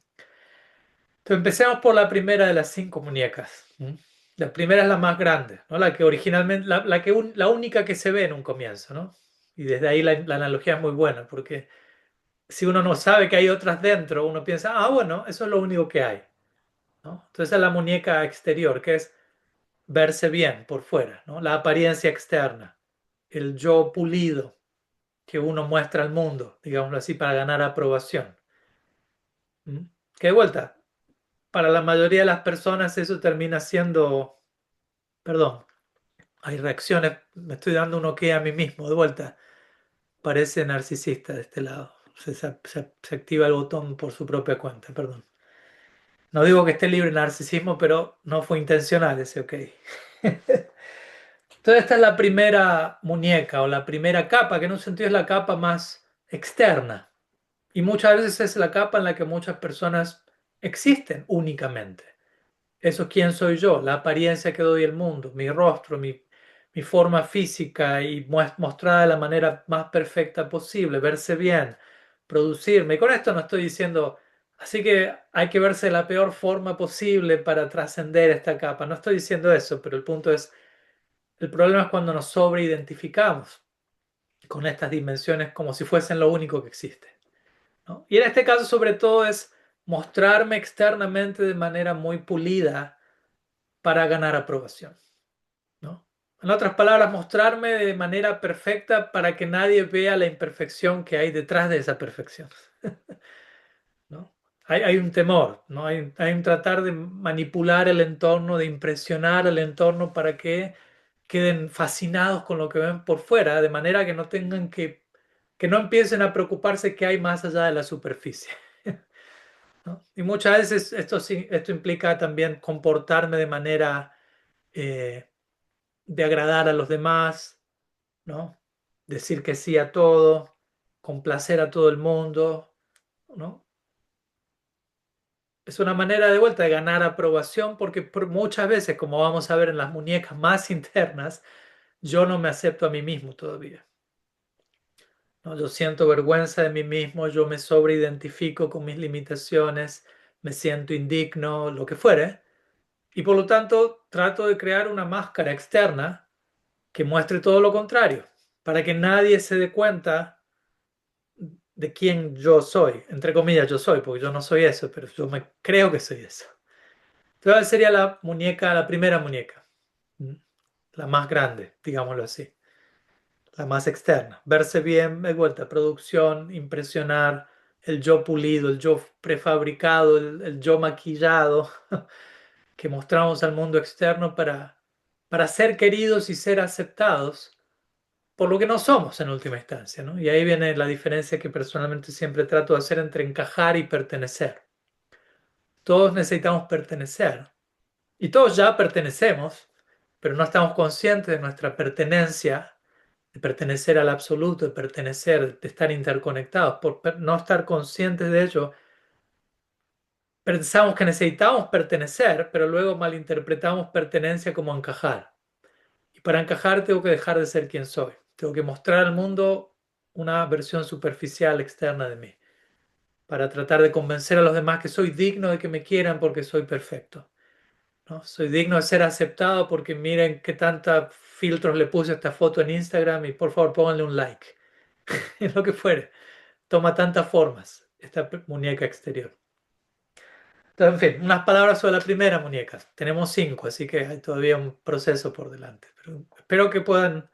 Entonces empecemos por la primera de las 5 muñecas. ¿Mm? La primera es la más grande, ¿no? La que originalmente, la única que se ve en un comienzo, ¿no? Y desde ahí la analogía es muy buena, porque si uno no sabe que hay otras dentro, uno piensa, ah, bueno, eso es lo único que hay, ¿no? Entonces es la muñeca exterior, que es verse bien por fuera, ¿no? La apariencia externa, el yo pulido que uno muestra al mundo, digámoslo así, para ganar aprobación. ¿Mm? Que de vuelta, para la mayoría de las personas eso termina siendo, perdón, Hay reacciones, me estoy dando un ok a mí mismo, de vuelta, parece narcisista de este lado. Se activa el botón por su propia cuenta, perdón. No digo que esté libre de narcisismo, pero no fue intencional ese ok. Entonces esta es la primera muñeca o la primera capa, que en un sentido es la capa más externa. Y muchas veces es la capa en la que muchas personas existen únicamente. Eso quién soy yo, la apariencia que doy al mundo, mi rostro, mi forma física y mostrada de la manera más perfecta posible, verse bien, producirme. Y con esto no estoy diciendo, así que hay que verse de la peor forma posible para trascender esta capa. No estoy diciendo eso, pero el punto es, el problema es cuando nos sobreidentificamos con estas dimensiones como si fuesen lo único que existe, ¿no? Y en este caso, sobre todo, es mostrarme externamente de manera muy pulida para ganar aprobación, ¿no? En otras palabras, mostrarme de manera perfecta para que nadie vea la imperfección que hay detrás de esa perfección, ¿no? Hay un temor, ¿no? Hay un tratar de manipular el entorno, de impresionar el entorno para que queden fascinados con lo que ven por fuera, de manera que no tengan que no empiecen a preocuparse qué hay más allá de la superficie, ¿no? Y muchas veces esto, esto implica también comportarme de manera eh, de agradar a los demás, ¿no? Decir que sí a todo, complacer a todo el mundo, ¿no? Es una manera de vuelta de ganar aprobación porque muchas veces, como vamos a ver en las muñecas más internas, yo no me acepto a mí mismo todavía, ¿no? Yo siento vergüenza de mí mismo, yo me sobreidentifico con mis limitaciones, me siento indigno, lo que fuere, y por lo tanto trato de crear una máscara externa que muestre todo lo contrario, para que nadie se dé cuenta de quién yo soy, entre comillas yo soy, porque yo no soy eso, pero yo me creo que soy eso. Entonces sería la muñeca, la primera muñeca, la más grande, digámoslo así, la más externa. Verse bien, de vuelta, producción, impresionar, el yo pulido, el yo prefabricado, el yo maquillado que mostramos al mundo externo para ser queridos y ser aceptados por lo que no somos en última instancia, ¿no? Y ahí viene la diferencia que personalmente siempre trato de hacer entre encajar y pertenecer. Todos necesitamos pertenecer y todos ya pertenecemos, pero no estamos conscientes de nuestra pertenencia, de pertenecer al absoluto, de pertenecer, de estar interconectados. Por no estar conscientes de ello, pensamos que necesitamos pertenecer, pero luego malinterpretamos pertenencia como encajar. Y para encajar tengo que dejar de ser quien soy. Tengo que mostrar al mundo una versión superficial externa de mí, para tratar de convencer a los demás que soy digno de que me quieran porque soy perfecto, ¿no? Soy digno de ser aceptado porque miren qué tantos filtros le puse a esta foto en Instagram y por favor pónganle un like. Es lo que fuere. Toma tantas formas esta muñeca exterior. Entonces, en fin, unas palabras sobre la primera muñeca. Tenemos cinco, así que hay todavía un proceso por delante. Pero espero que puedan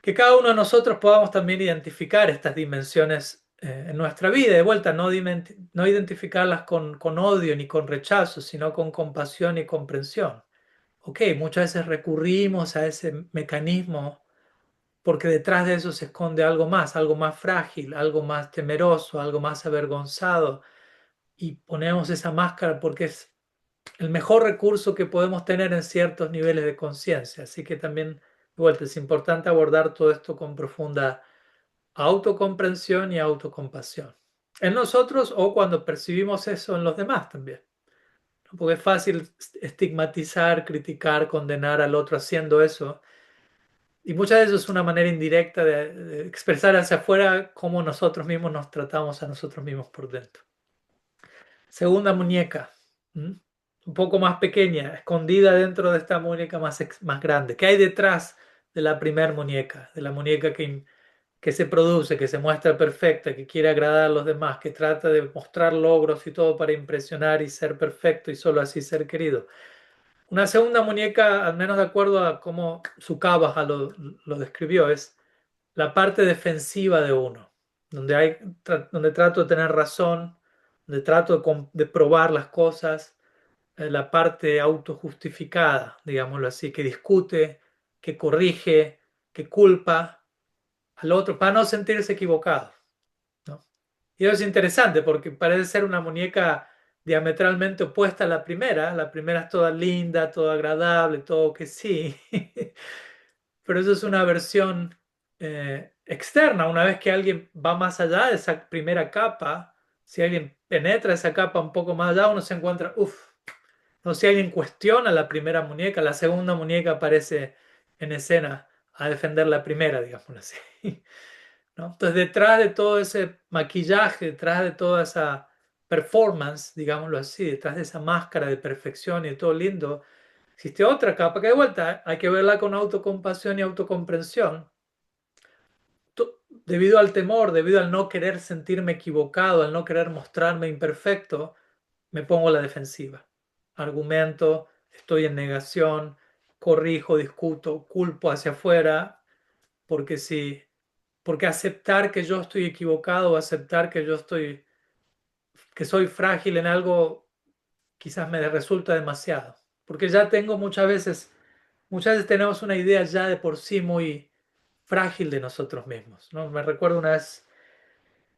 que cada uno de nosotros podamos también identificar estas dimensiones en nuestra vida. De vuelta, no identificarlas con odio ni con rechazo, sino con compasión y comprensión. Ok, muchas veces recurrimos a ese mecanismo porque detrás de eso se esconde algo más frágil, algo más temeroso, algo más avergonzado. Y ponemos esa máscara porque es el mejor recurso que podemos tener en ciertos niveles de conciencia. Así que también, de vuelta, es importante abordar todo esto con profunda autocomprensión y autocompasión. En nosotros o cuando percibimos eso en los demás también, ¿no? Porque es fácil estigmatizar, criticar, condenar al otro haciendo eso. Y muchas veces es una manera indirecta de expresar hacia afuera cómo nosotros mismos nos tratamos a nosotros mismos por dentro. Segunda muñeca, ¿m? Un poco más pequeña, escondida dentro de esta muñeca más grande. ¿Qué hay detrás de la primera muñeca? De la muñeca que se produce, que se muestra perfecta, que quiere agradar a los demás, que trata de mostrar logros y todo para impresionar y ser perfecto y solo así ser querido. Una segunda muñeca, al menos de acuerdo a cómo Tsukaba lo describió, es la parte defensiva de uno, donde, donde trato de tener razón, donde trato de probar las cosas, la parte autojustificada, digámoslo así, que discute que corrige, que culpa al otro para no sentirse equivocado, ¿no? Y eso es interesante porque parece ser una muñeca diametralmente opuesta a la primera. La primera es toda linda, toda agradable, todo que sí. Pero eso es una versión externa. Una vez que alguien va más allá de esa primera capa, si alguien penetra esa capa un poco más allá, uno se encuentra, uff, no, si alguien cuestiona la primera muñeca, la segunda muñeca aparece en escena a defender la primera, digámoslo así. ¿No? Entonces, detrás de todo ese maquillaje, detrás de toda esa performance, digámoslo así, detrás de esa máscara de perfección y de todo lindo, existe otra capa que de vuelta hay que verla con autocompasión y autocomprensión. Debido al temor, debido al no querer sentirme equivocado, al no querer mostrarme imperfecto, me pongo a la defensiva. Argumento, estoy en negación, corrijo, discuto, culpo hacia afuera, porque sí, porque aceptar que yo estoy equivocado, aceptar que que soy frágil en algo, quizás me resulta demasiado, porque ya tengo muchas veces tenemos una idea ya de por sí muy frágil de nosotros mismos, ¿no? Me recuerdo una vez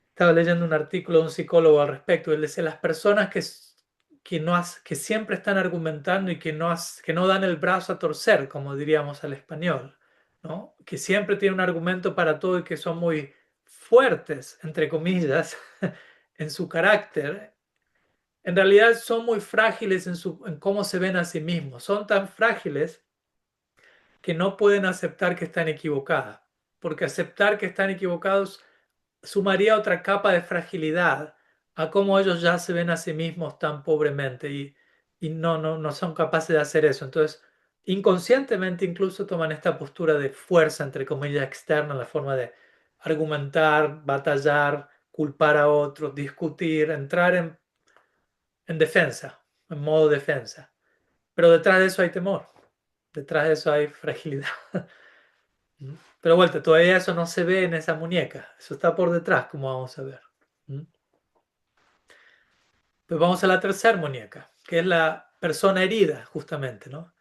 estaba leyendo un artículo de un psicólogo al respecto. Él decía, las personas que siempre están argumentando y que no dan el brazo a torcer, como diríamos al español, ¿no? Que siempre tienen un argumento para todo y que son muy fuertes, entre comillas, en su carácter, en realidad son muy frágiles en cómo se ven a sí mismos. Son tan frágiles que no pueden aceptar que están equivocadas, porque aceptar que están equivocados sumaría otra capa de fragilidad a cómo ellos ya se ven a sí mismos tan pobremente y no son capaces de hacer eso. Entonces, inconscientemente incluso toman esta postura de fuerza, entre comillas, externa, en la forma de argumentar, batallar, culpar a otros, discutir, entrar en defensa, en modo defensa. Pero detrás de eso hay temor, detrás de eso hay fragilidad. ¿Mm? Pero vuelta, todavía eso no se ve en esa muñeca, eso está por detrás, como vamos a ver. ¿Mm? Pues vamos a la tercera muñeca, que es la persona herida, justamente, ¿no?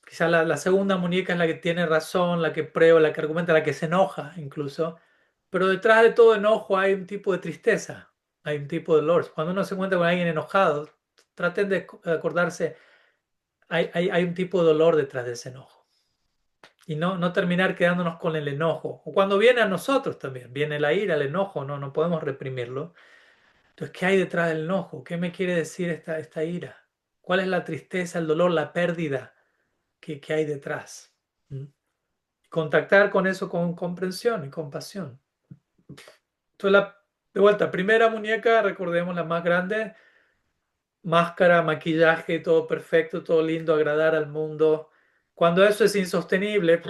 Quizá la segunda muñeca es la que tiene razón, la que prueba, la que argumenta, la que se enoja incluso, pero detrás de todo enojo hay un tipo de tristeza, hay un tipo de dolor. Cuando uno se encuentra con alguien enojado, traten de acordarse, hay un tipo de dolor detrás de ese enojo. Y no terminar quedándonos con el enojo. O cuando viene a nosotros también, viene la ira, el enojo, no podemos reprimirlo. Entonces, ¿qué hay detrás del enojo? ¿Qué me quiere decir esta ira? ¿Cuál es la tristeza, el dolor, la pérdida que hay detrás? ¿Mm? Contactar con eso con comprensión y compasión. Entonces, de vuelta, primera muñeca, recordemos la más grande, máscara, maquillaje, todo perfecto, todo lindo, agradar al mundo. Cuando eso es insostenible,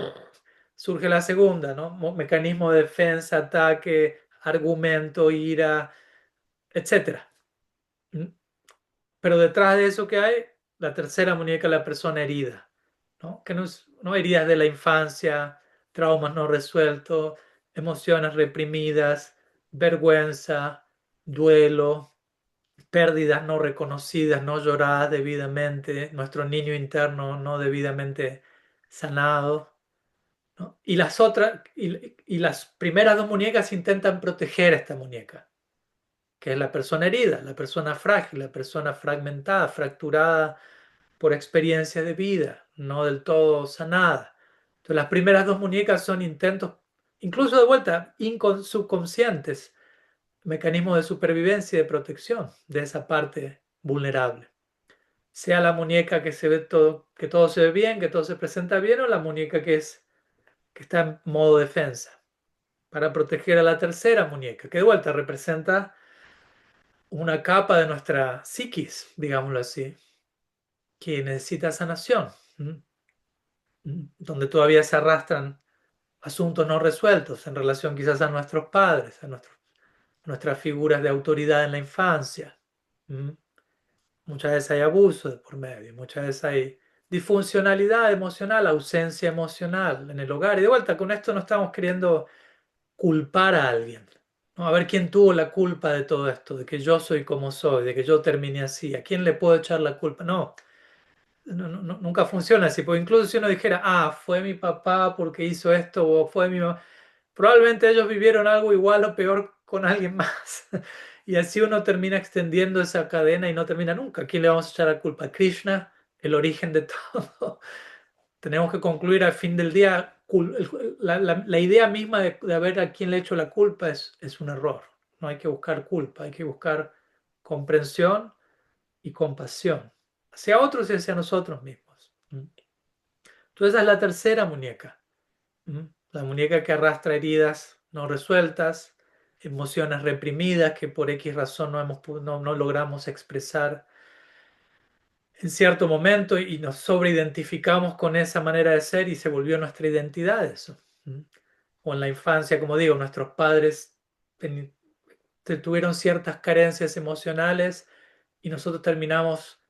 surge la segunda, ¿no? Mecanismo de defensa, ataque, argumento, ira, etcétera. ¿Mm? Pero detrás de eso que hay, la tercera muñeca, la persona herida, ¿no? Que no heridas de la infancia, traumas no resueltos, emociones reprimidas, vergüenza, duelo, pérdidas no reconocidas, no lloradas debidamente, nuestro niño interno no debidamente sanado, ¿no? Y las primeras dos muñecas intentan proteger a esta muñeca, que es la persona herida, la persona frágil, la persona fragmentada, fracturada por experiencia de vida, no del todo sanada. Entonces, las primeras dos muñecas son intentos, incluso de vuelta, subconscientes, mecanismos de supervivencia y de protección de esa parte vulnerable. Sea la muñeca que se ve todo, que todo se ve bien, que todo se presenta bien, o la muñeca que está en modo defensa, para proteger a la tercera muñeca, que de vuelta representa una capa de nuestra psiquis, digámoslo así, que necesita sanación, donde todavía se arrastran asuntos no resueltos en relación quizás a nuestros padres, nuestras figuras de autoridad en la infancia. Muchas veces hay abuso de por medio, muchas veces hay disfuncionalidad emocional, ausencia emocional en el hogar. Y de vuelta, con esto no estamos queriendo culpar a alguien, ¿no? A ver quién tuvo la culpa de todo esto, de que yo soy como soy, de que yo terminé así, ¿a quién le puedo echar la culpa? No, nunca funciona así, porque incluso si uno dijera, ah, fue mi papá porque hizo esto, o fue mi mamá, probablemente ellos vivieron algo igual o peor con alguien más. Y así uno termina extendiendo esa cadena y no termina nunca. ¿A quién le vamos a echar la culpa? ¿A Krishna, el origen de todo? Tenemos que concluir al fin del día, la idea misma de ver a quién le echo la culpa es un error. No hay que buscar culpa, hay que buscar comprensión y compasión hacia otros y hacia nosotros mismos. Entonces esa es la tercera muñeca. La muñeca que arrastra heridas no resueltas, emociones reprimidas que por X razón no logramos expresar en cierto momento y nos sobreidentificamos con esa manera de ser y se volvió nuestra identidad eso. O en la infancia, como digo, nuestros padres tuvieron ciertas carencias emocionales y nosotros terminamos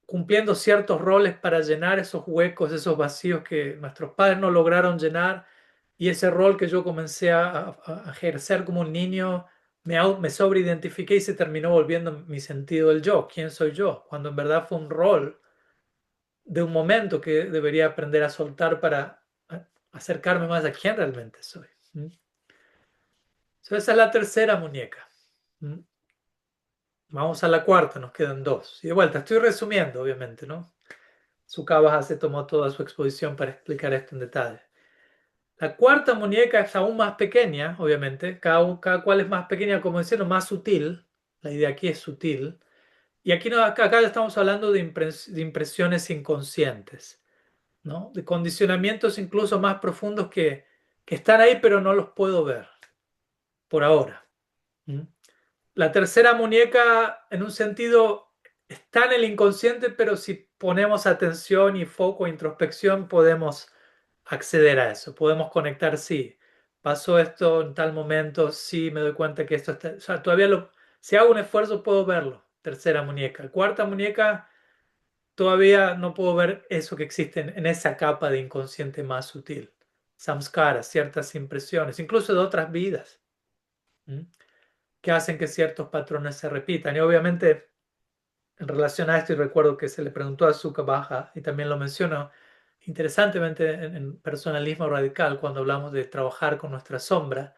cumpliendo ciertos roles para llenar esos huecos, esos vacíos que nuestros padres no lograron llenar. Y ese rol que yo comencé a ejercer como un niño, me sobreidentifiqué y se terminó volviendo mi sentido del yo. ¿Quién soy yo? Cuando en verdad fue un rol de un momento que debería aprender a soltar para acercarme más a quién realmente soy. Esa es la tercera muñeca. ¿Mm? Vamos a la cuarta, nos quedan dos. Y de vuelta, estoy resumiendo, obviamente, ¿no? Tsukaba se tomó toda su exposición para explicar esto en detalle. La cuarta muñeca es aún más pequeña, obviamente. Cada cual es más pequeña, como diciendo, más sutil. La idea aquí es sutil. Y aquí no, acá ya estamos hablando de impresiones inconscientes, ¿no? De condicionamientos incluso más profundos que están ahí, pero no los puedo ver por ahora. ¿Mm? La tercera muñeca, en un sentido, está en el inconsciente, pero si ponemos atención y foco e introspección, podemos acceder a eso. Podemos conectar, sí, pasó esto en tal momento, sí, me doy cuenta que esto está. O sea, si hago un esfuerzo, puedo verlo. Tercera muñeca. Cuarta muñeca, todavía no puedo ver eso que existe en esa capa de inconsciente más sutil. Samskaras, ciertas impresiones, incluso de otras vidas. ¿Mm? Que hacen que ciertos patrones se repitan. Y obviamente, en relación a esto, y recuerdo que se le preguntó a Zuka Baja, y también lo menciono interesantemente en personalismo radical, cuando hablamos de trabajar con nuestra sombra,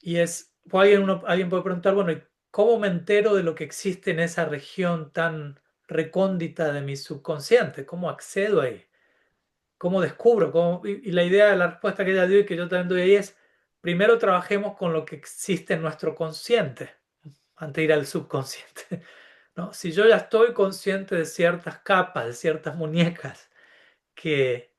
y alguien puede preguntar, bueno, ¿y cómo me entero de lo que existe en esa región tan recóndita de mi subconsciente? ¿Cómo accedo ahí? ¿Cómo descubro? Y la idea de la respuesta que ella dio y que yo también doy ahí es, primero trabajemos con lo que existe en nuestro consciente antes de ir al subconsciente. ¿No? Si yo ya estoy consciente de ciertas capas, de ciertas muñecas que,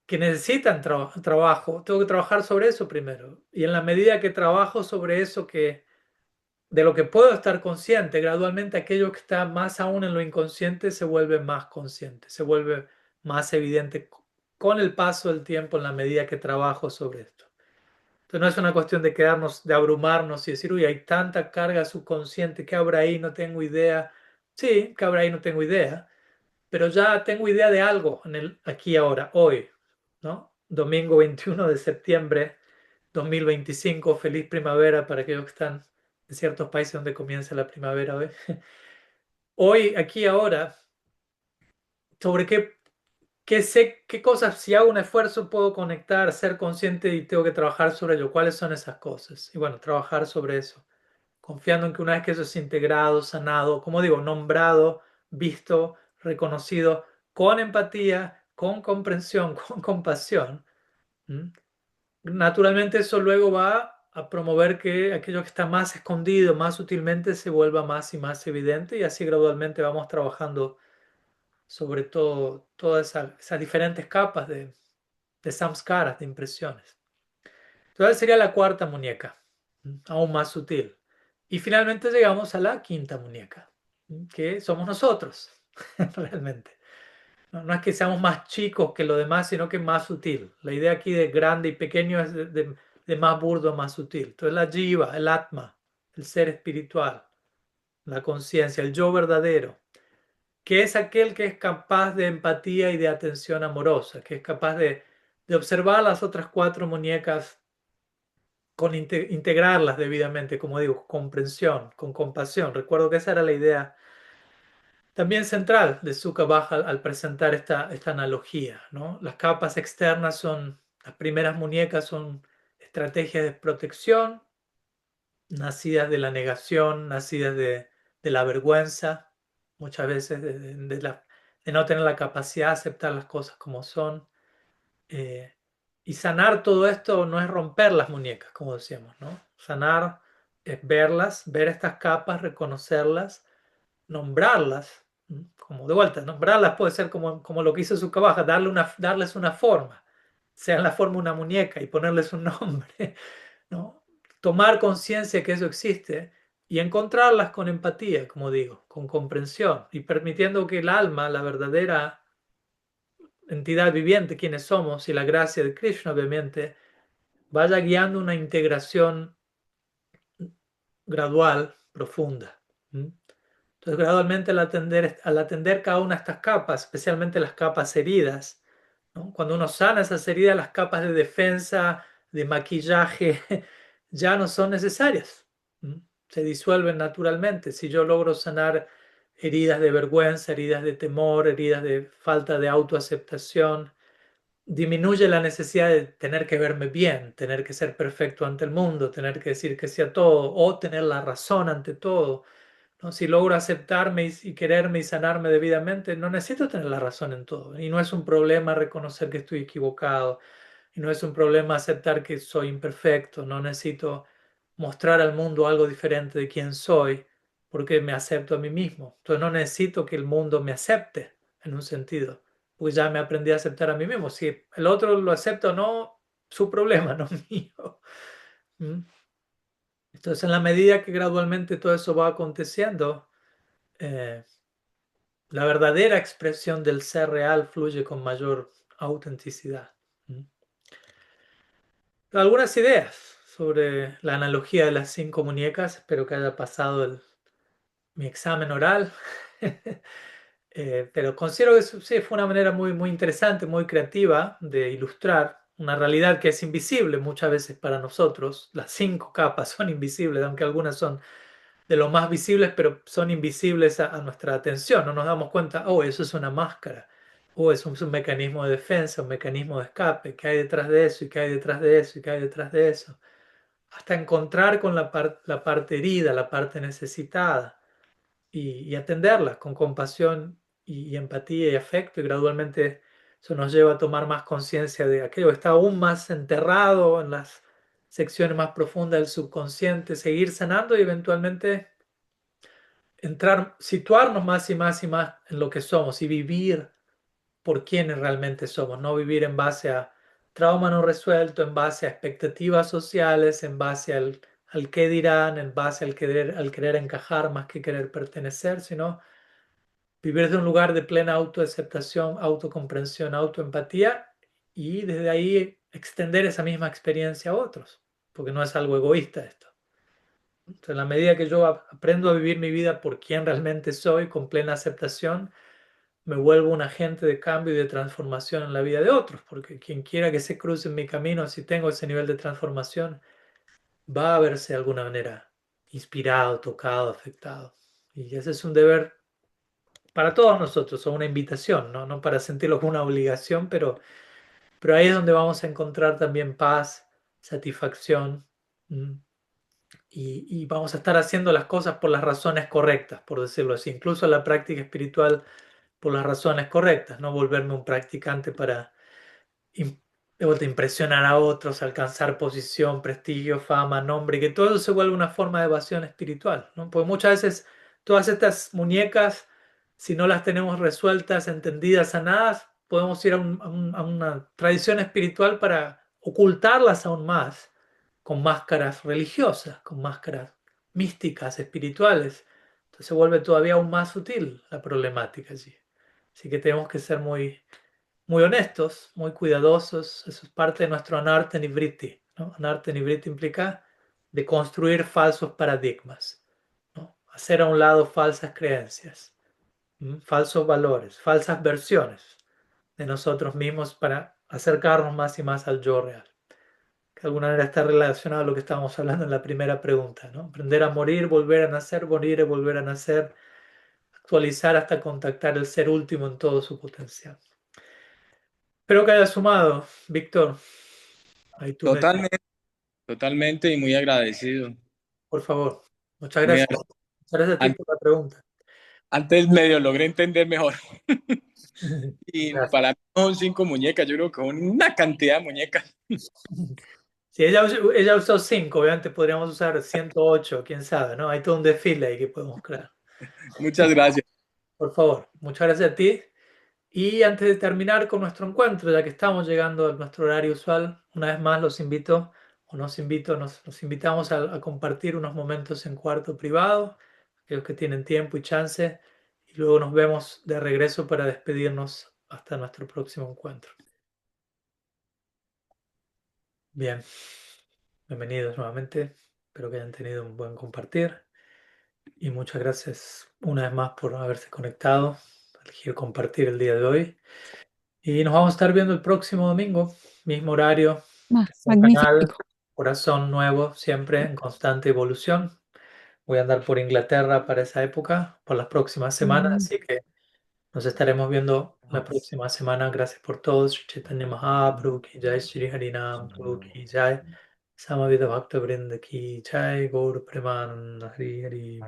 que necesitan trabajo, tengo que trabajar sobre eso primero. Y en la medida que trabajo sobre eso de lo que puedo estar consciente, gradualmente aquello que está más aún en lo inconsciente se vuelve más consciente, se vuelve más evidente con el paso del tiempo en la medida que trabajo sobre esto. Entonces no es una cuestión de quedarnos, de abrumarnos y decir, uy, hay tanta carga subconsciente, ¿qué habrá ahí? No tengo idea. Sí, ¿qué habrá ahí? No tengo idea. Pero ya tengo idea de algo en el aquí y ahora, hoy, ¿no? Domingo 21 de septiembre 2025. Feliz primavera para aquellos que están en ciertos países donde comienza la primavera hoy. Hoy, aquí y ahora, sobre qué cosas, si hago un esfuerzo, puedo conectar, ser consciente y tengo que trabajar sobre ello. ¿Cuáles son esas cosas? Y bueno, trabajar sobre eso, confiando en que una vez que eso es integrado, sanado, como digo, nombrado, visto, reconocido, con empatía, con comprensión, con compasión, ¿m? Naturalmente eso luego va a promover que aquello que está más escondido, más sutilmente, se vuelva más y más evidente y así gradualmente vamos trabajando sobre todo todas esas diferentes capas de samskaras, de impresiones. Entonces sería la cuarta muñeca, aún más sutil. Y finalmente llegamos a la quinta muñeca, que somos nosotros, realmente. No es que seamos más chicos que lo demás, sino que más sutil. La idea aquí de grande y pequeño es de más burdo a más sutil. Entonces la jiva, el atma, el ser espiritual, la conciencia, el yo verdadero, que es aquel que es capaz de empatía y de atención amorosa, que es capaz de observar las otras cuatro muñecas con integrarlas debidamente, como digo, con comprensión, con compasión. Recuerdo que esa era la idea también central de Zucca Baja al presentar esta analogía, ¿no? Las capas externas son, las primeras muñecas son estrategias de protección, nacidas de la negación, nacidas de la vergüenza, muchas veces de no tener la capacidad de aceptar las cosas como son. Eh, y sanar todo esto no es romper las muñecas, como decíamos, ¿no? Sanar es verlas, ver estas capas, reconocerlas, nombrarlas, como de vuelta, nombrarlas puede ser como lo que hizo su cabaja, darles una forma, sea en la forma de una muñeca y ponerles un nombre, ¿no? Tomar conciencia que eso existe y encontrarlas con empatía, como digo, con comprensión y permitiendo que el alma, la verdadera entidad viviente, quienes somos y la gracia de Krishna, obviamente, vaya guiando una integración gradual, profunda. Entonces, gradualmente al atender cada una de estas capas, especialmente las capas heridas, ¿no? Cuando uno sana esas heridas, las capas de defensa, de maquillaje, ya no son necesarias. Se disuelven naturalmente. Si yo logro sanar heridas de vergüenza, heridas de temor, heridas de falta de autoaceptación, disminuye la necesidad de tener que verme bien, tener que ser perfecto ante el mundo, tener que decir que sí a todo o tener la razón ante todo, ¿no? Si logro aceptarme y quererme y sanarme debidamente, no necesito tener la razón en todo. Y no es un problema reconocer que estoy equivocado. Y no es un problema aceptar que soy imperfecto. No necesito mostrar al mundo algo diferente de quién soy porque me acepto a mí mismo. Entonces no necesito que el mundo me acepte en un sentido. Pues ya me aprendí a aceptar a mí mismo. Si el otro lo acepta o no, su problema, no mío. ¿Mm? Entonces, en la medida que gradualmente todo eso va aconteciendo, eh, la verdadera expresión del ser real fluye con mayor autenticidad. ¿Mm? Algunas ideas sobre la analogía de las cinco muñecas. Espero que haya pasado mi examen oral. Pero considero que sí, fue una manera muy, muy interesante, muy creativa de ilustrar una realidad que es invisible muchas veces para nosotros. Las cinco capas son invisibles, aunque algunas son de lo más visibles, pero son invisibles a nuestra atención. No nos damos cuenta, oh, eso es una máscara, o es un mecanismo de defensa, un mecanismo de escape, ¿qué hay detrás de eso? ¿Y qué hay detrás de eso? ¿Y qué hay detrás de eso? Hasta encontrar con la parte herida, la parte necesitada y atenderla con compasión y empatía y afecto, y gradualmente eso nos lleva a tomar más conciencia de aquello que está aún más enterrado en las secciones más profundas del subconsciente, seguir sanando y eventualmente entrar, situarnos más y más y más en lo que somos y vivir por quienes realmente somos, no vivir en base a trauma no resuelto, en base a expectativas sociales, en base al qué dirán, en base al querer encajar más que querer pertenecer, sino vivir de un lugar de plena autoaceptación, autocomprensión, autoempatía y desde ahí extender esa misma experiencia a otros, porque no es algo egoísta esto. Entonces, en la medida que yo aprendo a vivir mi vida por quien realmente soy, con plena aceptación, me vuelvo un agente de cambio y de transformación en la vida de otros, porque quien quiera que se cruce en mi camino, si tengo ese nivel de transformación, va a verse de alguna manera inspirado, tocado, afectado. Y ese es un deber para todos nosotros, o una invitación, ¿no? No para sentirlo como una obligación, pero ahí es donde vamos a encontrar también paz, satisfacción, ¿m? Y vamos a estar haciendo las cosas por las razones correctas, por decirlo así, incluso la práctica espiritual por las razones correctas, no volverme un practicante para im- de vuelta impresionar a otros, alcanzar posición, prestigio, fama, nombre, y que todo eso se vuelve una forma de evasión espiritual, ¿no? Porque muchas veces todas estas muñecas, si no las tenemos resueltas, entendidas, sanadas, podemos ir a una tradición espiritual para ocultarlas aún más, con máscaras religiosas, con máscaras místicas, espirituales. Entonces se vuelve todavía aún más sutil la problemática allí. Así que tenemos que ser muy, muy honestos, muy cuidadosos. Eso es parte de nuestro anarta nivritti, ¿no? Anarta nivritti implica de construir falsos paradigmas, ¿no? Hacer a un lado falsas creencias, falsos valores, falsas versiones de nosotros mismos para acercarnos más y más al yo real. Que de alguna manera está relacionado a lo que estábamos hablando en la primera pregunta, ¿no? Aprender a morir, volver a nacer, morir y volver a nacer, actualizar hasta contactar el ser último en todo su potencial. Espero que hayas sumado, Víctor. Ahí tú me, Totalmente, totalmente y muy agradecido. por favor. Muchas Muy gracias. agra- Muchas gracias a ti An- por la pregunta. Antes medio logré entender mejor. Y Gracias. para mí no son 5 muñecas, yo creo que son una cantidad de muñecas. Si ella usó 5, obviamente podríamos usar 108, quién sabe, ¿no? Hay todo un desfile ahí que podemos crear. Muchas gracias. Por favor, muchas gracias a ti. Y antes de terminar con nuestro encuentro, ya que estamos llegando a nuestro horario usual, una vez más los invito, o nos invito, nos invitamos a compartir unos momentos en cuarto privado, aquellos que tienen tiempo y chance, y luego nos vemos de regreso para despedirnos hasta nuestro próximo encuentro. Bien, bienvenidos nuevamente, espero que hayan tenido un buen compartir y muchas gracias una vez más por haberse conectado, elegir compartir el día de hoy. Y nos vamos a estar viendo el próximo domingo, mismo horario, mismo canal, Magnífico. corazón nuevo, siempre en constante evolución. Voy a andar por Inglaterra para esa época, por las próximas semanas, Mm. así que nos estaremos viendo la próxima semana. Gracias por todo. Sri Chaitanya Mahaprabhu ki jai, Sri Harinam Prabhu ki jai, Samavita Bhakta Vrinda ki jai, Gaur Premanand Hari Hari.